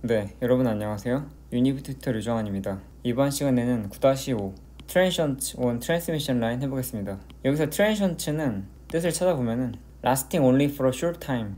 네, 여러분 안녕하세요. 유니브 튜터 류정환입니다. 이번 시간에는 9-5 Transient on Transmission Line 해보겠습니다. 여기서 Transient는 뜻을 찾아보면은 Lasting only for a short time,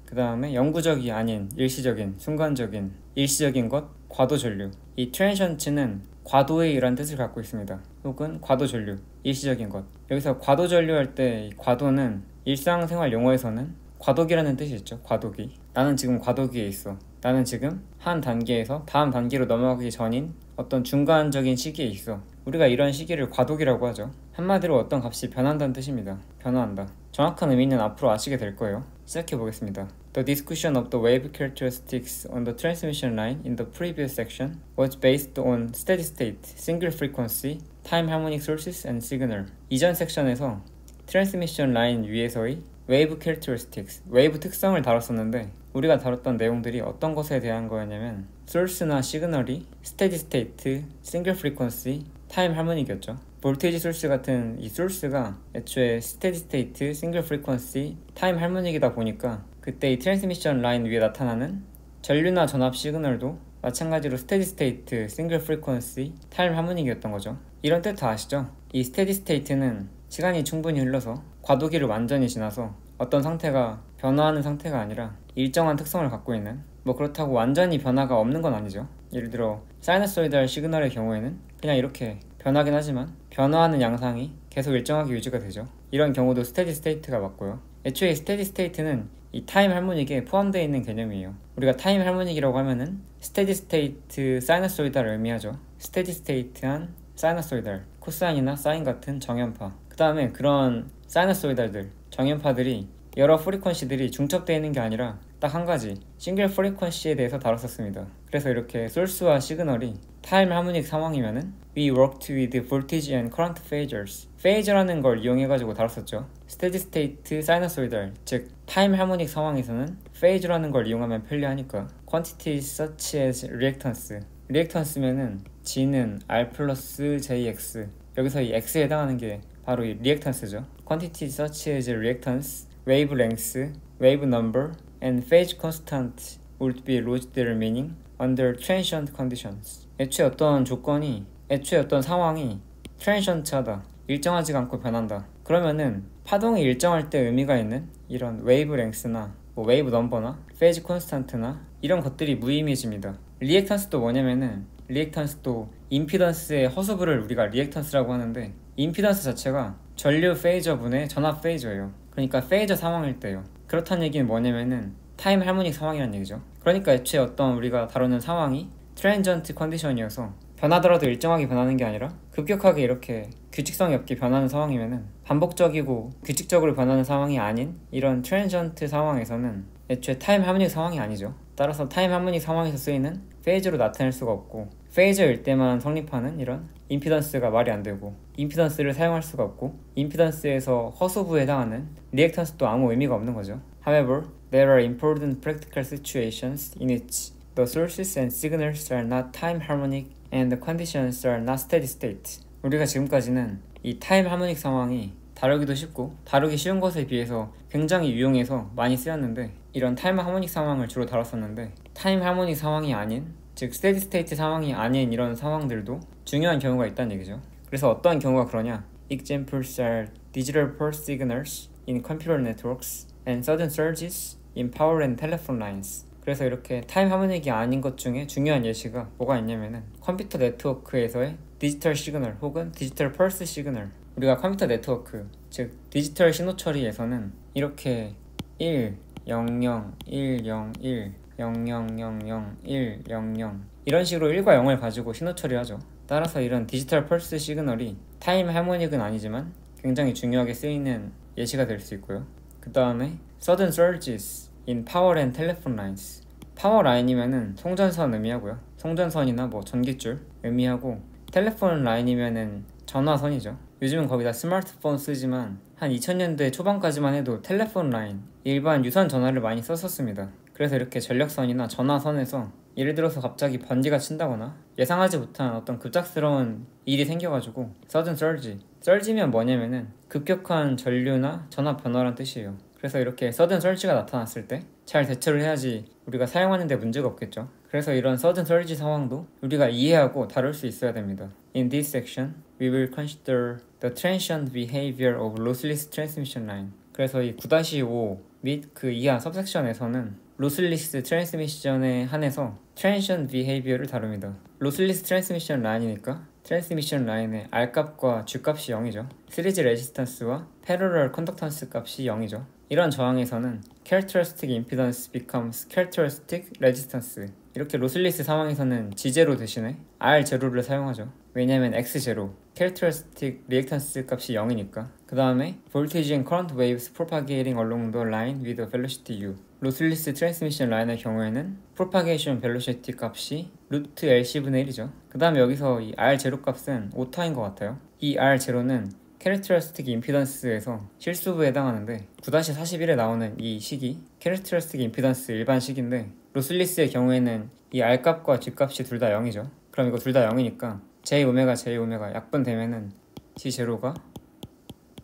그 다음에 영구적이 아닌 일시적인, 순간적인, 일시적인 것, 과도 전류. 이 Transient는 과도의 이란 뜻을 갖고 있습니다. 혹은 과도 전류, 일시적인 것. 여기서 과도 전류할 때 과도는 일상생활 용어에서는 과도기라는 뜻이 있죠. 과도기. 나는 지금 과도기에 있어. 나는 지금 한 단계에서 다음 단계로 넘어가기 전인 어떤 중간적인 시기에 있어. 우리가 이런 시기를 과도기라고 하죠. 한마디로 어떤 값이 변한다는 뜻입니다. 변화한다. 정확한 의미는 앞으로 아시게 될 거예요. 시작해 보겠습니다. The discussion of the wave characteristics on the transmission line in the previous section was based on steady state, single frequency, time harmonic sources and signal. 이전 섹션에서 트랜스미션 라인 위에서의 웨이브 캐릭터리스틱스, 웨이브 특성을 다뤘었는데 우리가 다뤘던 내용들이 어떤 것에 대한 거였냐면 소스나 시그널이 스테디 스테이트, 싱글 프리퀀시, 타임 하모닉이었죠. 볼테이지 소스 같은 이 소스가 애초에 스테디 스테이트, 싱글 프리퀀시, 타임 하모닉이다 보니까 그때 이 트랜스미션 라인 위에 나타나는 전류나 전압 시그널도 마찬가지로 스테디 스테이트, 싱글 프리퀀시, 타임 하모닉이었던 거죠. 이런 뜻 다 아시죠? 이 스테디 스테이트는 시간이 충분히 흘러서 과도기를 완전히 지나서 어떤 상태가 변화하는 상태가 아니라 일정한 특성을 갖고 있는, 뭐 그렇다고 완전히 변화가 없는 건 아니죠. 예를 들어 사이너소이달 시그널의 경우에는 그냥 이렇게 변하긴 하지만 변화하는 양상이 계속 일정하게 유지가 되죠. 이런 경우도 스테디 스테이트가 맞고요. 애초에 스테디 스테이트는 이 타임 할모닉에 포함되어 있는 개념이에요. 우리가 타임 할모닉이라고 하면은 스테디 스테이트 사이너소이달을 의미하죠. 스테디 스테이트한 사이너소이달, 코사인이나 사인 같은 정연파. 그 다음에 그런 사이너소이달들, 정연파들이 여러 프리퀀시들이 중첩되어 있는 게 아니라 딱 한 가지 싱글 프리퀀시에 대해서 다뤘었습니다. 그래서 이렇게 소스와 시그널이 타임 하모닉 상황이면은 We worked with voltage and current phasors. 페이저라는 걸 이용해가지고 다뤘었죠. 스테디 스테이트 사이너소이달, 즉 타임 하모닉 상황에서는 페이저라는 걸 이용하면 편리하니까 quantities such as reactance. 리액턴스면은 G는 R 플러스 JX. 여기서 이 X에 해당하는 게 바로 이 리액턴스죠. Quantity such as reactance, wave length, wave number, and phase constant would be lose their meaning under transient conditions. 애초에 어떤 상황이 transient하다, 일정하지가 않고 변한다. 그러면은 파동이 일정할 때 의미가 있는 이런 wave length나 뭐 wave number나 phase constant나 이런 것들이 무의미해집니다. 리액턴스도 뭐냐면은 리액턴스도 임피던스의 허수부를 우리가 리액턴스라고 하는데 임피던스 자체가 전류 페이저분의 전압 페이저예요. 그러니까 페이저 상황일 때요. 그렇다는 얘기는 뭐냐면은 타임 할모닉 상황이란 얘기죠. 그러니까 애초에 어떤 우리가 다루는 상황이 트랜전트 컨디션이어서 변하더라도 일정하게 변하는 게 아니라 급격하게 이렇게 규칙성이 없게 변하는 상황이면은 반복적이고 규칙적으로 변하는 상황이 아닌 이런 트랜전트 상황에서는 애초에 타임 하모닉 상황이 아니죠. 따라서 타임 하모닉 상황에서 쓰이는 페이저로 나타낼 수가 없고 페이저일 때만 성립하는 이런 임피던스가 말이 안 되고 임피던스를 사용할 수가 없고 임피던스에서 허수부에 해당하는 리액턴스도 아무 의미가 없는 거죠. However, there are important practical situations in which the sources and signals are not time harmonic and the conditions are not steady state. 우리가 지금까지는 이 타임 하모닉 상황이 다루기도 쉽고 다루기 쉬운 것에 비해서 굉장히 유용해서 많이 쓰였는데 이런 타임 하모닉 상황을 주로 다뤘었는데 타임 하모닉 상황이 아닌, 즉 스테디 스테이트 상황이 아닌 이런 상황들도 중요한 경우가 있다는 얘기죠. 그래서 어떠한 경우가 그러냐? Examples are digital pulse signals in computer networks and sudden surges in power and telephone lines. 그래서 이렇게 타임 하모닉이 아닌 것 중에 중요한 예시가 뭐가 있냐면은 컴퓨터 네트워크에서의 디지털 시그널 혹은 디지털 펄스 시그널. 우리가 컴퓨터 네트워크, 즉 디지털 신호 처리에서는 이렇게 1, 0, 0, 1, 0, 1, 0, 0, 0, 0, 1, 0, 0 이런 식으로 1과 0을 가지고 신호 처리하죠. 따라서 이런 디지털 펄스 시그널이 타임 하모닉은 아니지만 굉장히 중요하게 쓰이는 예시가 될 수 있고요. 그 다음에 sudden surges in power and telephone lines. 파워 라인이면은 송전선 의미하고요. 송전선이나 뭐 전기줄 의미하고, 텔레폰 라인이면은 전화선이죠. 요즘은 거의 다 스마트폰 쓰지만 한 2000년대 초반까지만 해도 텔레폰 라인, 일반 유선 전화를 많이 썼었습니다. 그래서 이렇게 전력선이나 전화선에서 예를 들어서 갑자기 번개가 친다거나 예상하지 못한 어떤 급작스러운 일이 생겨가지고 sudden surge. surge면 뭐냐면은 급격한 전류나 전압 변화란 뜻이에요. 그래서 이렇게 서든 설지가 나타났을 때 잘 대처를 해야지 우리가 사용하는 데 문제가 없겠죠. 그래서 이런 서든 설지 상황도 우리가 이해하고 다룰 수 있어야 됩니다. In this section, we will consider the transient behavior of lossless transmission line. 그래서 이 9-5 및 그 이하 सब섹션에서는 로슬리스 트랜스미션에 한해서 transient behavior를 다룹니다. 로슬리스 트랜스미션 라인이니까 트랜스미션 라인의 R값과 G값이 0이죠. 시리즈 레지스턴스와 패러럴 컨덕턴스 값이 0이죠. 이런 저항에서는 characteristic impedance becomes characteristic resistance. 이렇게 로슬리스 상황에서는 G0 대신에 R0를 사용하죠. 왜냐면 X0, characteristic reactance 값이 0이니까. 그 다음에 voltage and current waves propagating along the line with a velocity u. 로슬리스 트랜스미션 라인의 경우에는 propagation velocity 값이 루트 LC분의 1이죠. 그 다음에 여기서 이 R0 값은 오타인 것 같아요. 이 R0는 캐릭터리스틱 임피던스에서 실수부에 해당하는데 9-41에 나오는 이 식이 캐릭터리스틱 임피던스 일반 식인데 로슬리스의 경우에는 이 R값과 G값이 둘 다 0이죠. 그럼 이거 둘 다 0이니까 J-오메가 약분되면은 G0가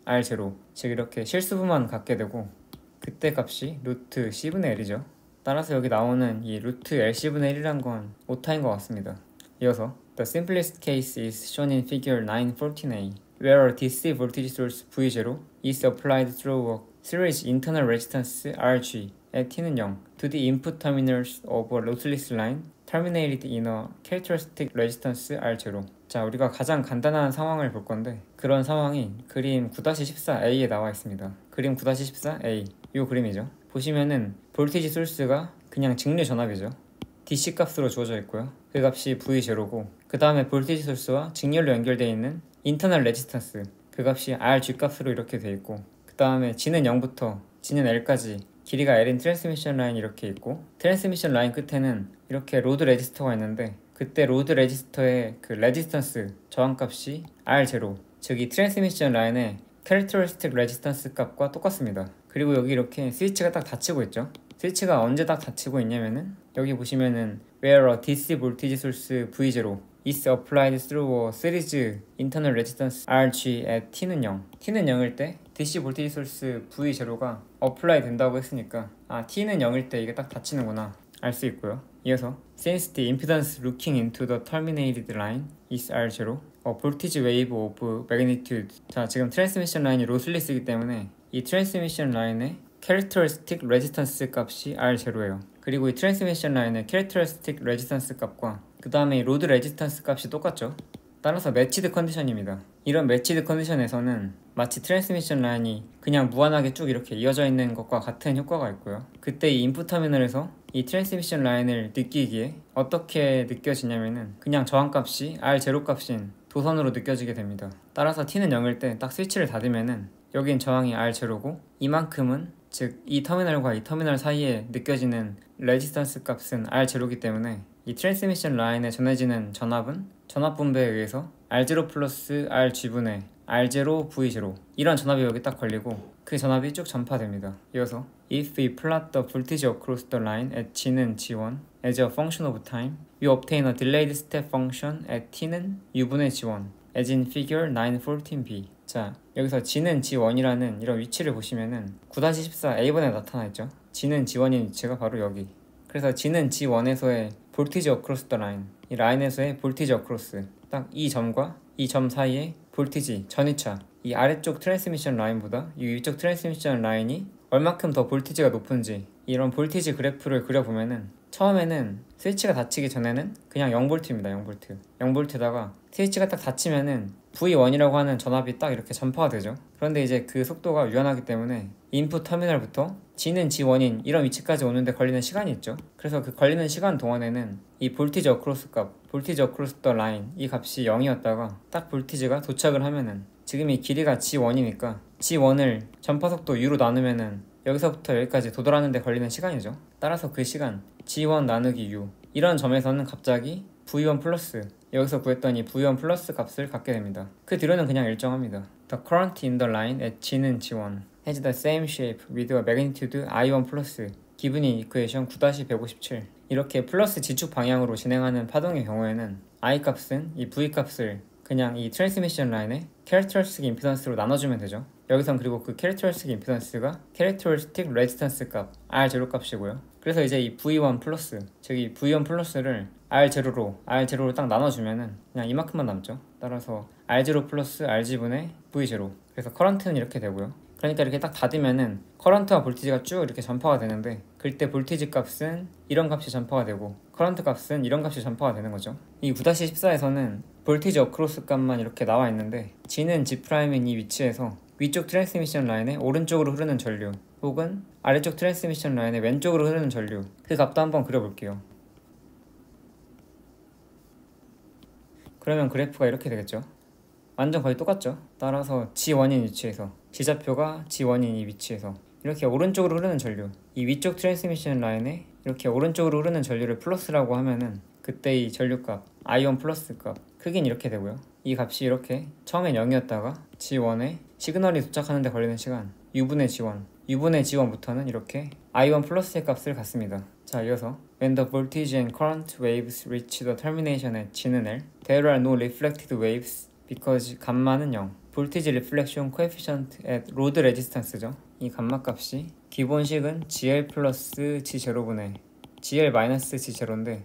R0, 즉 이렇게 실수부만 갖게 되고 그때 값이 루트 C분의 1이죠. 따라서 여기 나오는 이 루트 LC분의 1이란 건 오타인 것 같습니다. 이어서 The simplest case is shown in figure 914a where a DC voltage source V0 is applied through a series internal resistance RG at t는 0 to the input terminals of a lossless line terminated in a characteristic resistance R0. 자, 우리가 가장 간단한 상황을 볼 건데 그런 상황이 그림 9-14a에 나와 있습니다. 그림 9-14a 이 그림이죠. 보시면은 볼티지 소스가 그냥 직류 전압이죠. DC 값으로 주어져 있고요. 그 값이 V0고 그 다음에 볼티지 소스와 직렬로 연결되어 있는 인터널 레지스턴스 그 값이 RG 값으로 이렇게 되어 있고 그 다음에 G는 0부터 G는 L까지 길이가 L인 트랜스미션 라인이 이렇게 있고 트랜스미션 라인 끝에는 이렇게 로드 레지스터가 있는데 그때 로드 레지스터의 그 레지스턴스 저항값이 R0 즉 이 트랜스미션 라인의 캐릭터리스틱 레지스턴스 값과 똑같습니다. 그리고 여기 이렇게 스위치가 딱 닫히고 있죠. 스위치가 언제 딱 닫히고 있냐면은 여기 보시면은 where a DC voltage source V0 is applied through a series internal resistance RG at T는 0. T는 0일 때 DC voltage source V0가 apply 된다고 했으니까 T는 0일 때 이게 딱 닫히는구나 알 수 있고요. 이어서 since the impedance looking into the terminated line is R0 a voltage wave of magnitude. 자, 지금 트랜스미션 라인이 로슬리스이기 때문에 이 트랜스미션 라인의 캐릭터리스틱 레지스턴스 값이 R0예요. 그리고 이 트랜스미션 라인의 캐릭터리스틱 레지스턴스 값과 그 다음에 이 로드 레지스턴스 값이 똑같죠. 따라서 매치드 컨디션입니다. 이런 매치드 컨디션에서는 마치 트랜스미션 라인이 그냥 무한하게 쭉 이렇게 이어져 있는 것과 같은 효과가 있고요. 그때 이 인풋 터미널에서 이 트랜스미션 라인을 느끼기에 어떻게 느껴지냐면은 그냥 저항값이 R0 값인 도선으로 느껴지게 됩니다. 따라서 T는 0일 때 딱 스위치를 닫으면은 여긴 저항이 R0고 이만큼은 즉 이 터미널과 이 터미널 사이에 느껴지는 레지스턴스 값은 R0이기 때문에 이 트랜스미션 라인에 전해지는 전압은 전압 분배에 의해서 R0 플러스 RG분의 R0 V0 이런 전압이 여기 딱 걸리고 그 전압이 쭉 전파됩니다. 이어서 If we plot the voltage across the line at G는 G1 as a function of time, we obtain a delayed step function at T는 U분의 G1 as in figure 914b. 자, 여기서 G는 G1이라는 이런 위치를 보시면은 9-14a번에 나타나 있죠. G는 G1인 위치가 바로 여기. 그래서 G는 G1에서의 볼티지 어크로스 더 라인, 이 라인에서의 볼티지 어크로스, 딱 이 점과 이 점 사이의 볼티지, 전이차, 이 아래쪽 트랜스미션 라인보다 이 위쪽 트랜스미션 라인이 얼마큼 더 볼티지가 높은지 이런 볼티지 그래프를 그려보면은 처음에는 스위치가 닫히기 전에는 그냥 0V입니다. 0V. 0V다가 스위치가 딱 닫히면은 V1이라고 하는 전압이 딱 이렇게 전파가 되죠. 그런데 이제 그 속도가 유연하기 때문에 인풋 터미널부터 G는 G1인 이런 위치까지 오는데 걸리는 시간이 있죠. 그래서 그 걸리는 시간 동안에는 이 볼티지 어크로스 값, 볼티지 어크로스 더 라인 이 값이 0이었다가 딱 볼티지가 도착을 하면은 지금 이 길이가 G1이니까 G1을 전파 속도 U로 나누면은 여기서부터 여기까지 도달하는 데 걸리는 시간이죠. 따라서 그 시간 G1 나누기 U 이런 점에서는 갑자기 V1 플러스 여기서 구했던 이 V1 플러스 값을 갖게 됩니다. 그 뒤로는 그냥 일정합니다. The current in the line at G는 G1 has the same shape with a magnitude I1 플러스 given in equation 9-157. 이렇게 플러스 지축 방향으로 진행하는 파동의 경우에는 I 값은 이 V 값을 그냥 이 트랜스미션 라인의 캐릭터리스틱 임피던스로 나눠주면 되죠. 여기선 그리고 그 캐릭터리스틱 임피던스가 캐릭터리스틱 레지스턴스 값 R0 값이고요. 그래서 이제 이 V1 플러스, 즉 이 V1 플러스를 R0로 딱 나눠주면은 그냥 이만큼만 남죠. 따라서 R0 플러스 RG분의 V0. 그래서 커런트는 이렇게 되고요. 그러니까 이렇게 딱 닫으면은 커런트와 볼티지가 쭉 이렇게 전파가 되는데, 그때 볼티지 값은 이런 값이 전파가 되고 커런트 값은 이런 값이 전파가 되는 거죠. 이 9-14에서는 볼티지 어크로스 값만 이렇게 나와 있는데, G는 G'인 이 위치에서 위쪽 트랜스미션 라인의 오른쪽으로 흐르는 전류 혹은 아래쪽 트랜스미션 라인의 왼쪽으로 흐르는 전류, 그 값도 한번 그려볼게요. 그러면 그래프가 이렇게 되겠죠. 완전 거의 똑같죠. 따라서 G1인 위치에서, G좌표가 G1인 이 위치에서 이렇게 오른쪽으로 흐르는 전류, 이 위쪽 트랜스미션 라인에 이렇게 오른쪽으로 흐르는 전류를 플러스라고 하면은 그때 이 전류값 I1 플러스 값 크긴 이렇게 되고요. 이 값이 이렇게 처음엔 0이었다가 G1에 시그널이 도착하는 데 걸리는 시간 U분의 G1부터는 이렇게 I1 플러스의 값을 갖습니다. 자, 이어서 When the voltage and current waves reach the termination at G는 L, there are no reflected waves because 감마는 0. 볼티지 리플렉션 코에피션트 at 로드 레지스턴스죠. 이 감마 값이 기본식은 GL 플러스 G0분의 GL 마이너스 G0인데,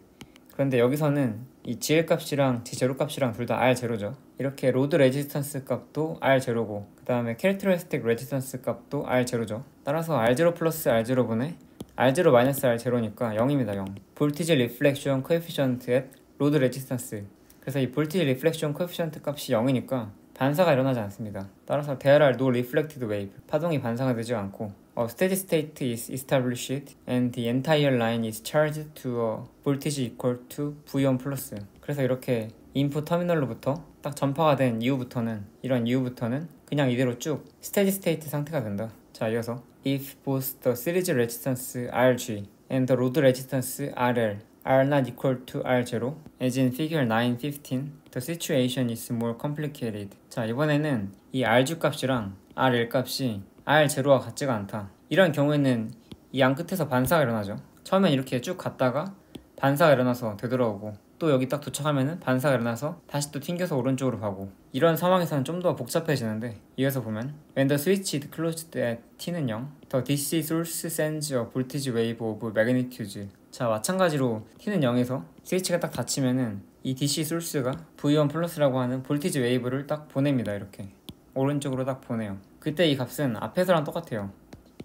그런데 여기서는 이 GL 값이랑 G0 값이랑 둘 다 R0죠. 이렇게 로드 레지스턴스 값도 R0고 그 다음에 캐릭터리스틱 레지스턴스 값도 R0죠. 따라서 R0 플러스 R0분의 R0 마이너스 R0니까 0입니다. 0. 볼티지 리플렉션 코에피션트 at 로드 레지스턴스. 그래서 이 볼티지 리플렉션 코에피션트 값이 0이니까 반사가 일어나지 않습니다. 따라서 there are no reflected wave. 파동이 반사가 되지 않고 A steady state is established and the entire line is charged to a voltage equal to V1 plus. 그래서 이렇게 인풋 터미널로부터 딱 전파가 된 이후부터는, 이런 이후부터는 그냥 이대로 쭉 steady state 상태가 된다. 자, 이어서 if both the series resistance RG and the load resistance RL are not equal to R0 as in figure 9.15, the situation is more complicated. 자, 이번에는 이 RG 값이랑 RL 값이 R0와 같지가 않다. 이런 경우에는 이 양 끝에서 반사가 일어나죠. 처음엔 이렇게 쭉 갔다가 반사가 일어나서 되돌아오고, 또 여기 딱 도착하면은 반사가 일어나서 다시 또 튕겨서 오른쪽으로 가고, 이런 상황에서는 좀 더 복잡해지는데, 이어서 보면 When the switch is closed at T는 0, the DC source sends a voltage wave of magnitude. 자, 마찬가지로 T는 0에서 스위치가 딱 닫히면은 이 DC 소스가 V1 플러스라고 하는 볼티지 웨이브를 딱 보냅니다. 이렇게 오른쪽으로 딱 보내요. 그때 이 값은 앞에서랑 똑같아요.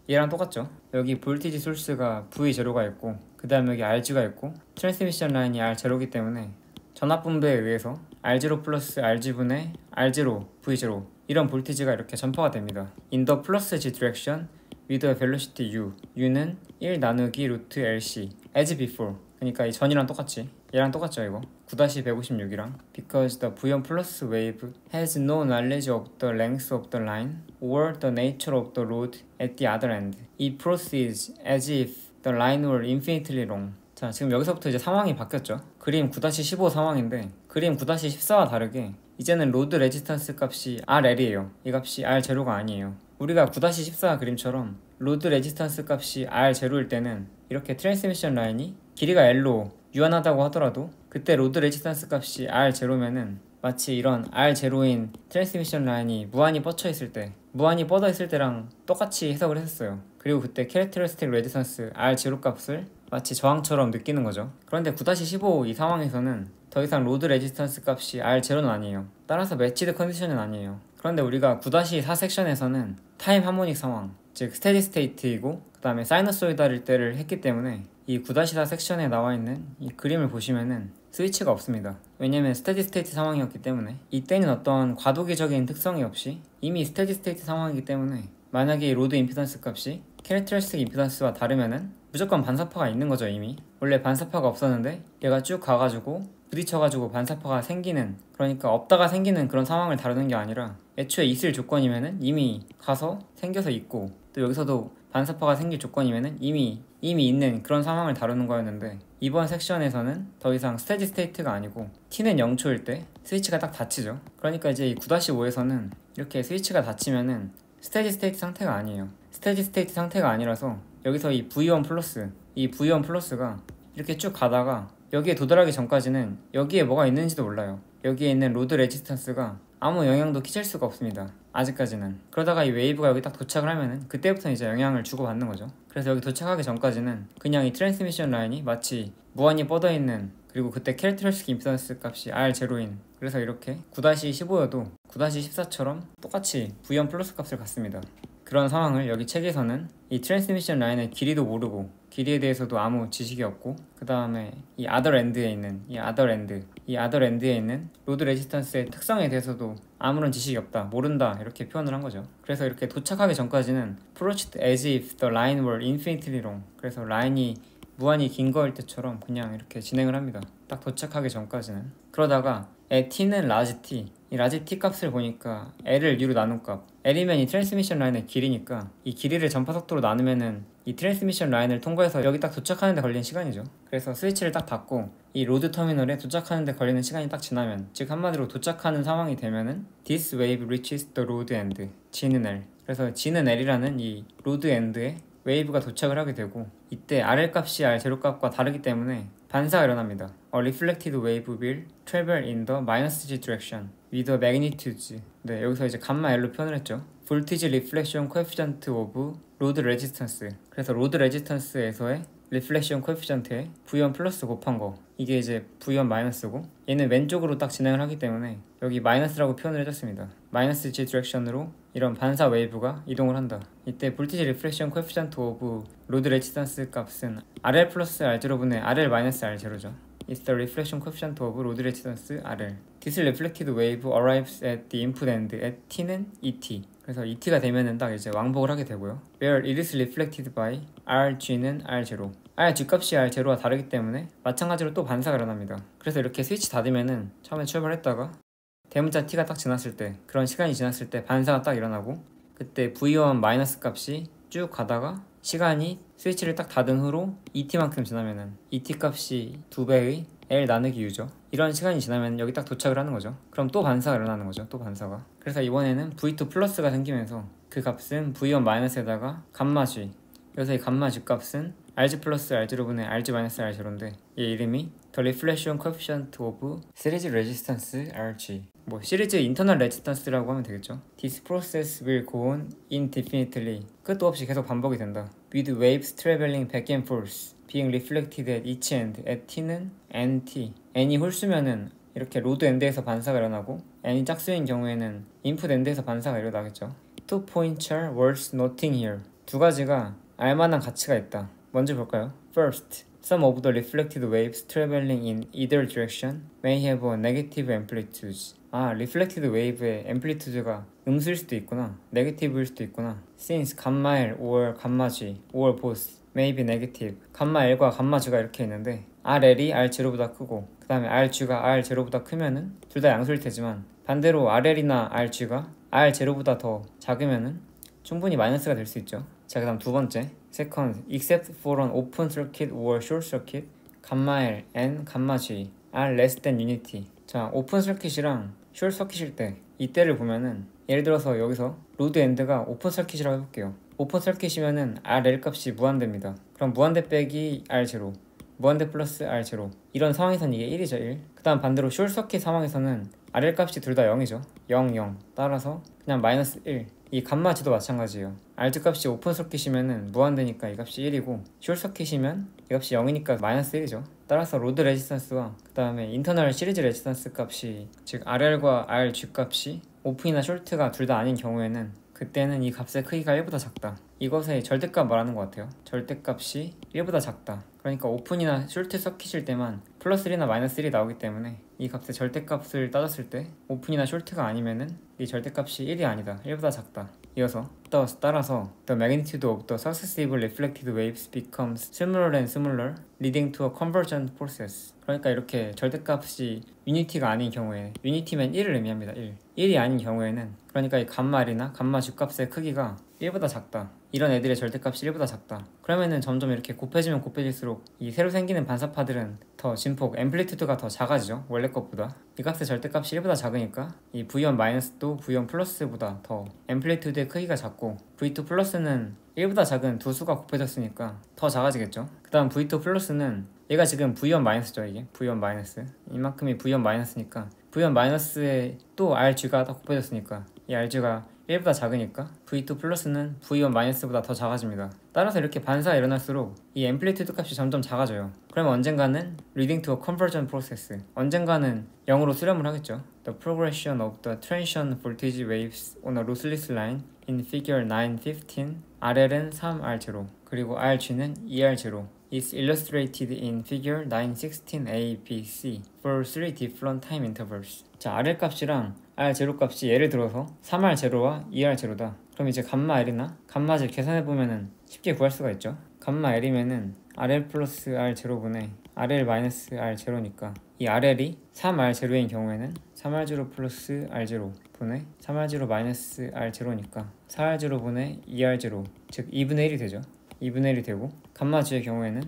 얘랑 똑같죠. 여기 볼티지 소스가 V0가 있고 그 다음 여기 RG가 있고 트랜스미션 라인이 R0이기 때문에 전압분배에 의해서 R0 플러스 RG분의 R0 V0 이런 볼티지가 이렇게 전파가 됩니다. In the plus G direction with a velocity U. U는 1 나누기 루트 LC as before. 그러니까 이 전이랑 똑같지. 얘랑 똑같죠 이거. 9-156이랑 Because the V1 plus wave has no knowledge of the length of the line or the nature of the load at the other end. It proceeds as if the line were infinitely long. 자, 지금 여기서부터 이제 상황이 바뀌었죠. 그림 9-15 상황인데 그림 9-14와 다르게 이제는 로드 레지스턴스 값이 RL이에요. 이 값이 R0가 아니에요. 우리가 9-14 그림처럼 로드 레지스턴스 값이 R0일 때는 이렇게 트랜스미션 라인이 길이가 L로 유한하다고 하더라도 그때 로드 레지스턴스 값이 R0면은 마치 이런 R0인 트랜스미션 라인이 무한히 뻗쳐 있을 때, 무한히 뻗어 있을 때랑 똑같이 해석을 했었어요. 그리고 그때 캐릭터리스틱 레지스턴스 R0 값을 마치 저항처럼 느끼는 거죠. 그런데 9-15 이 상황에서는 더 이상 로드 레지스턴스 값이 R0는 아니에요. 따라서 매치드 컨디션은 아니에요. 그런데 우리가 9-4 섹션에서는 타임 하모닉 상황, 즉 스테디 스테이트이고 그 다음에 사이너소이달일 때를 했기 때문에 이 9-4 섹션에 나와 있는 이 그림을 보시면은 스위치가 없습니다. 왜냐면 스테디 스테이트 상황이었기 때문에. 이때는 어떤 과도기적인 특성이 없이 이미 스테디 스테이트 상황이기 때문에 만약에 이 로드 임피던스 값이 캐릭터리스틱 임피던스와 다르면은 무조건 반사파가 있는 거죠. 이미 원래 반사파가 없었는데 얘가 쭉 가가지고 부딪혀가지고 반사파가 생기는, 그러니까 없다가 생기는 그런 상황을 다루는 게 아니라 애초에 있을 조건이면은 이미 가서 생겨서 있고, 또 여기서도 반사파가 생길 조건이면은 이미 있는 그런 상황을 다루는 거였는데, 이번 섹션에서는 더 이상 스테디 스테이트가 아니고 T는 0초일 때 스위치가 딱 닫히죠. 그러니까 이제 이 9-5에서는 이렇게 스위치가 닫히면은 스테디 스테이트 상태가 아니에요. 스테디 스테이트 상태가 아니라서 여기서 이 V1 플러스, 이 V1 플러스가 이렇게 쭉 가다가 여기에 도달하기 전까지는 여기에 뭐가 있는지도 몰라요. 여기에 있는 로드 레지스턴스가 아무 영향도 끼칠 수가 없습니다. 아직까지는. 그러다가 이 웨이브가 여기 딱 도착을 하면은 그때부터 이제 영향을 주고받는 거죠. 그래서 여기 도착하기 전까지는 그냥 이 트랜스미션 라인이 마치 무한히 뻗어있는, 그리고 그때 캐릭터리스틱 임피던스 값이 R0인, 그래서 이렇게 9-15여도 9-14처럼 똑같이 V1 플러스 값을 갖습니다. 그런 상황을 여기 책에서는 이 트랜스미션 라인의 길이도 모르고 길이에 대해서도 아무 지식이 없고, 그 다음에 이 other end에 있는 로드 레지스턴스의 특성에 대해서도 아무런 지식이 없다, 모른다, 이렇게 표현을 한 거죠. 그래서 이렇게 도착하기 전까지는 approached as if the line were infinitely long, 그래서 라인이 무한히 긴 거일 때처럼 그냥 이렇게 진행을 합니다. 딱 도착하기 전까지는. 그러다가 t는 라지 t, 이 라지 t 값을 보니까 l을 u로 나눈 값, l이면 이 트랜스미션 라인의 길이니까 이 길이를 전파 속도로 나누면은 이 트랜스미션 라인을 통과해서 여기 딱 도착하는 데 걸리는 시간이죠. 그래서 스위치를 딱 닫고 이 로드 터미널에 도착하는 데 걸리는 시간이 딱 지나면, 즉 한마디로 도착하는 상황이 되면은 This wave reaches the road end, G는 L. 그래서 G는 L이라는 이 로드 엔드에 웨이브가 도착을 하게 되고, 이때 RL 값이 R0 값과 다르기 때문에 반사가 일어납니다. A reflected wave will travel in the -g direction with the magnitudes. 네, 여기서 이제 감마 L로 표현을 했죠. Voltage reflection coefficient of load resistance. 그래서 로드 레지스턴스에서의 리플렉션 코에피션트에 V1 플러스 곱한 거, 이게 이제 V1 마이너스고, 얘는 왼쪽으로 딱 진행을 하기 때문에 여기 마이너스라고 표현을 해줬습니다. 마이너스 G 디렉션으로 이런 반사 웨이브가 이동을 한다. 이때 볼티지 리플렉션 코에피션트 오브 로드 레지스턴스 값은 RL 플러스 R0분의 RL 마이너스 R0죠. It's the reflection coefficient of road resistance RL. This reflected wave arrives at the input end at t는 ET. 그래서 ET가 되면은 딱 이제 왕복을 하게 되고요. Where it is reflected by RG는 R0. RG 값이 R0와 다르기 때문에 마찬가지로 또 반사가 일어납니다. 그래서 이렇게 스위치 닫으면은 처음에 출발했다가 대문자 T가 딱 지났을 때, 그런 시간이 지났을 때 반사가 딱 일어나고, 그때 V1 마이너스 값이 쭉 가다가 시간이 스위치를 딱 닫은 후로 ET만큼 지나면은 ET 값이 2배의 L 나누기 U죠. 이런 시간이 지나면 여기 딱 도착을 하는 거죠. 그럼 또 반사가 일어나는 거죠. 또 반사가. 그래서 이번에는 V2 플러스가 생기면서 그 값은 V1 마이너스에다가 감마 G. 여기서 이 감마 G 값은 RG 플러스 R0분의 RG 마이너스 R0인데, 얘 이름이 The Reflection Coefficient of Series Resistance RG. 뭐 시리즈 인터널 레지스턴스라고 하면 되겠죠. This process will go on indefinitely. 끝도 없이 계속 반복이 된다. With waves traveling back and forth, being reflected at each end. at t는 nt. n이 홀수면은 이렇게 로드 엔드에서 반사가 일어나고, n이 짝수인 경우에는 인풋 엔드에서 반사가 일어나겠죠. Two points are worth noting here. 두 가지가 알만한 가치가 있다. 먼저 볼까요? First, some of the reflected waves traveling in either direction may have a negative amplitude. reflected wave의 amplitude가 음수일 수도 있구나, negative일 수도 있구나. Since gamma L or gamma G or both may be negative. gamma L과 gamma G가 이렇게 있는데, RL이 R0보다 크고 그 다음에 RG가 R0보다 크면은 둘 다 양수일 테지만, 반대로 RL이나 RG가 R0보다 더 작으면은 충분히 마이너스가 될 수 있죠. 자, 그 다음 두 번째, second, except for an open circuit or short circuit, gamma L and gamma G are less than unity. 자, 오픈 서킷이랑 숏 서킷일 때, 이때를 보면은 예를 들어서 여기서 로드 엔드가 오픈 서킷이라고 해볼게요. 오픈 서킷이면은 RL 값이 무한대입니다. 그럼 무한대 빼기 R0, 무한대 플러스 R0, 이런 상황에서는 이게 1이죠. 1. 그 다음 반대로 숏 서킷 상황에서는 RL 값이 둘 다 0이죠. 0, 0. 따라서 그냥 마이너스 1. 이 감마 G도 마찬가지예요. RG 값이 오픈 서킷이면은 무한대니까 이 값이 1이고, 숏 서킷이면 이 값이 0이니까 마이너스 1이죠. 따라서 로드 레지스턴스와 그 다음에 인터널 시리즈 레지스턴스 값이, 즉 RL과 RG 값이 오픈이나 숏가 둘 다 아닌 경우에는 그때는 이 값의 크기가 1보다 작다. 이것의 절대값 말하는 것 같아요. 절대값이 1보다 작다. 그러니까 오픈이나 숏 서킷일 때만 플러스 1이나 마이너스 1이 나오기 때문에 이 값의 절대값을 따졌을 때 오픈이나 숏가 아니면은 이 절대값이 1이 아니다, 1보다 작다. 이어서 따라서 the magnitude of the successive reflected waves becomes smaller and smaller, leading to a convergent process. 그러니까 이렇게 절대값이 유니티가 아닌 경우에, 유니티면 1을 의미합니다. 1이 아닌 경우에는, 그러니까 이 감마L이나 감마 G 값의 크기가 1보다 작다, 이런 애들의 절대값이 1보다 작다. 그러면은 점점 이렇게 곱해지면 곱해질수록 이 새로 생기는 반사파들은 더 진폭, 앰플리튜드가 더 작아지죠. 원래 것보다. 이 값의 절대값이 1보다 작으니까 이 V1 마이너스도 V1 플러스보다 더 앰플리튜드의 크기가 작고, V2 플러스는 1보다 작은 두 수가 곱해졌으니까 더 작아지겠죠. 그 다음 V2 플러스는 얘가 지금 V1 마이너스죠. 이게 V1 마이너스, 이만큼이 V1 마이너스니까 V1 마이너스에 또 RG가 딱 곱해졌으니까 이 RG가 1보다 작으니까 V2 플러스는 V1 마이너스보다 더 작아집니다. 따라서 이렇게 반사가 일어날수록 이 앰플리튜드 값이 점점 작아져요. 그러면 언젠가는 leading to a conversion process, 언젠가는 0으로 수렴을 하겠죠. The progression of the transition voltage waves on a lossless line in figure 9.15, RL은 3R0 그리고 RG는 2R0 is illustrated in figure 9.16a, b, c for 3 different time intervals. 자, RL 값이랑 R0 값이 예를 들어서 3R0와 2R0다. 그럼 이제 감마 L이나 감마 Z 계산해보면은 쉽게 구할 수가 있죠. 감마 L이면은 RL 플러스 R0분의 RL 마이너스 R0니까 이 RL이 3R0인 경우에는 3R0 플러스 R0 분의 3R0 마이너스 R0니까 4R0분의 2R0, 즉 2분의 1이 되죠. 2분의 1이 되고 감마주의 경우에는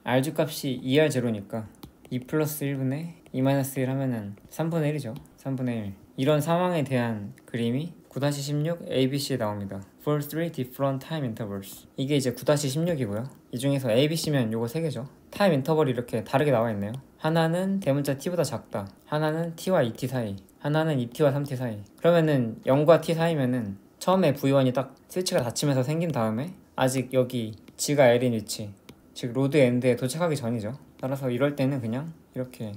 R주 값이 2R0니까 2 플러스 1분의 2 마이너스 1 하면은 3분의 1이죠. 3분의 1. 이런 상황에 대한 그림이 9-16 ABC에 나옵니다. For 3 different time intervals. 이게 이제 9-16이고요. 이 중에서 ABC면 요거 3개죠. 타임 인터벌이 이렇게 다르게 나와 있네요. 하나는 대문자 t보다 작다. 하나는 t와 2t 사이. 하나는 2t와 3t 사이. 그러면은 0과 t 사이면은 처음에 V1이 딱 스위치가 닫히면서 생긴 다음에 아직 여기 G가 L인 위치, 즉 로드 엔드에 도착하기 전이죠. 따라서 이럴 때는 그냥 이렇게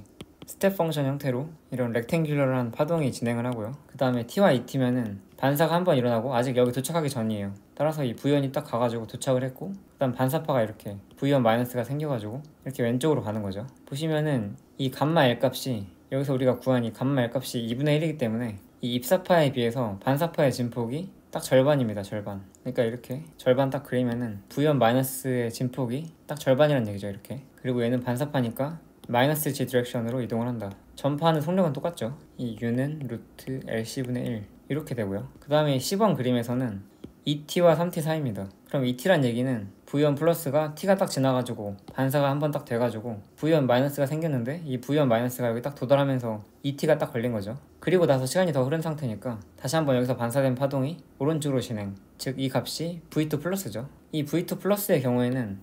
스텝 펑션 형태로 이런 렉탱귤러한 파동이 진행을 하고요. 그 다음에 t와 2t면은 반사가 한 번 일어나고 아직 여기 도착하기 전이에요. 따라서 이 V1이 딱 가가지고 도착을 했고 그 다음 반사파가 이렇게 V1 마이너스가 생겨가지고 이렇게 왼쪽으로 가는 거죠. 보시면은 이 감마 L 값이 여기서 우리가 구한 이 감마 L 값이 2분의 1이기 때문에 이 입사파에 비해서 반사파의 진폭이 딱 절반입니다. 절반. 그러니까 이렇게 절반 딱 그리면은 V1 마이너스의 진폭이 딱 절반이라는 얘기죠. 이렇게. 그리고 얘는 반사파니까 마이너스 G 디렉션으로 이동을 한다. 전파하는 속력은 똑같죠. 이 U는 루트 LC분의 1 이렇게 되고요. 그 다음에 10번 그림에서는 2T와 3T 사이입니다. 그럼 2T란 얘기는 V1 플러스가 T가 딱 지나가지고 반사가 한 번 딱 돼가지고 V1 마이너스가 생겼는데 이 V1 마이너스가 여기 딱 도달하면서 2T가 딱 걸린 거죠. 그리고 나서 시간이 더 흐른 상태니까 다시 한번 여기서 반사된 파동이 오른쪽으로 진행, 즉 이 값이 V2 플러스죠. 이 V2 플러스의 경우에는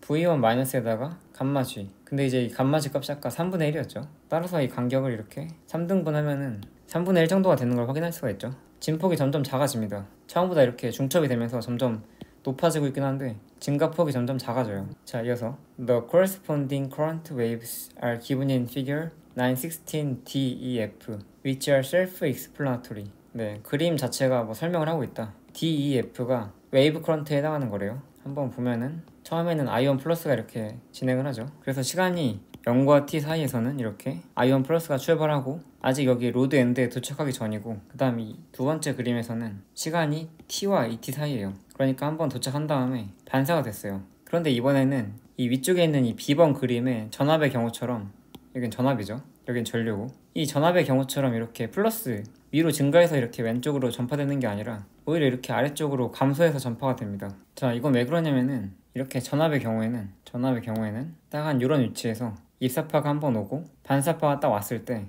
V1 마이너스에다가 감마 G, 근데 이제 이 감마 G 값이 아까 3분의 1이었죠. 따라서 이 간격을 이렇게 3등분 하면은 3분의 1 정도가 되는 걸 확인할 수가 있죠. 진폭이 점점 작아집니다. 처음보다 이렇게 중첩이 되면서 점점 높아지고 있긴 한데 증가폭이 점점 작아져요. 자, 이어서 The corresponding current waves are given in figure 9.16 DEF which are self-explanatory. 네, 그림 자체가 뭐 설명을 하고 있다. DEF가 웨이브 커런트에 해당하는 거래요. 한번 보면은 처음에는 I1 플러스가 이렇게 진행을 하죠. 그래서 시간이 0과 t 사이에서는 이렇게 I1 플러스가 출발하고 아직 여기 로드 엔드에 도착하기 전이고, 그 다음 이 두 번째 그림에서는 시간이 t와 2t 사이에요. 그러니까 한번 도착한 다음에 반사가 됐어요. 그런데 이번에는 이 위쪽에 있는 이 B번 그림의 전압의 경우처럼, 여긴 전압이죠, 여긴 전류고, 이 전압의 경우처럼 이렇게 플러스 위로 증가해서 이렇게 왼쪽으로 전파되는 게 아니라 오히려 이렇게 아래쪽으로 감소해서 전파가 됩니다. 자, 이건 왜 그러냐면은 이렇게 전압의 경우에는 딱 한 이런 위치에서 입사파가 한번 오고 반사파가 딱 왔을 때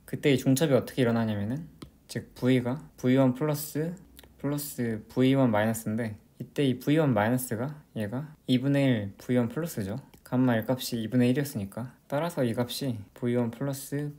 그때 이 중첩이 어떻게 일어나냐면은, 즉 V가 V1 플러스 V1 마이너스인데 이때 이 V1 마이너스가 얘가 2분의 1 V1 플러스죠. 감마 L 값이 2분의 1이었으니까 따라서 이 값이 V1 플러스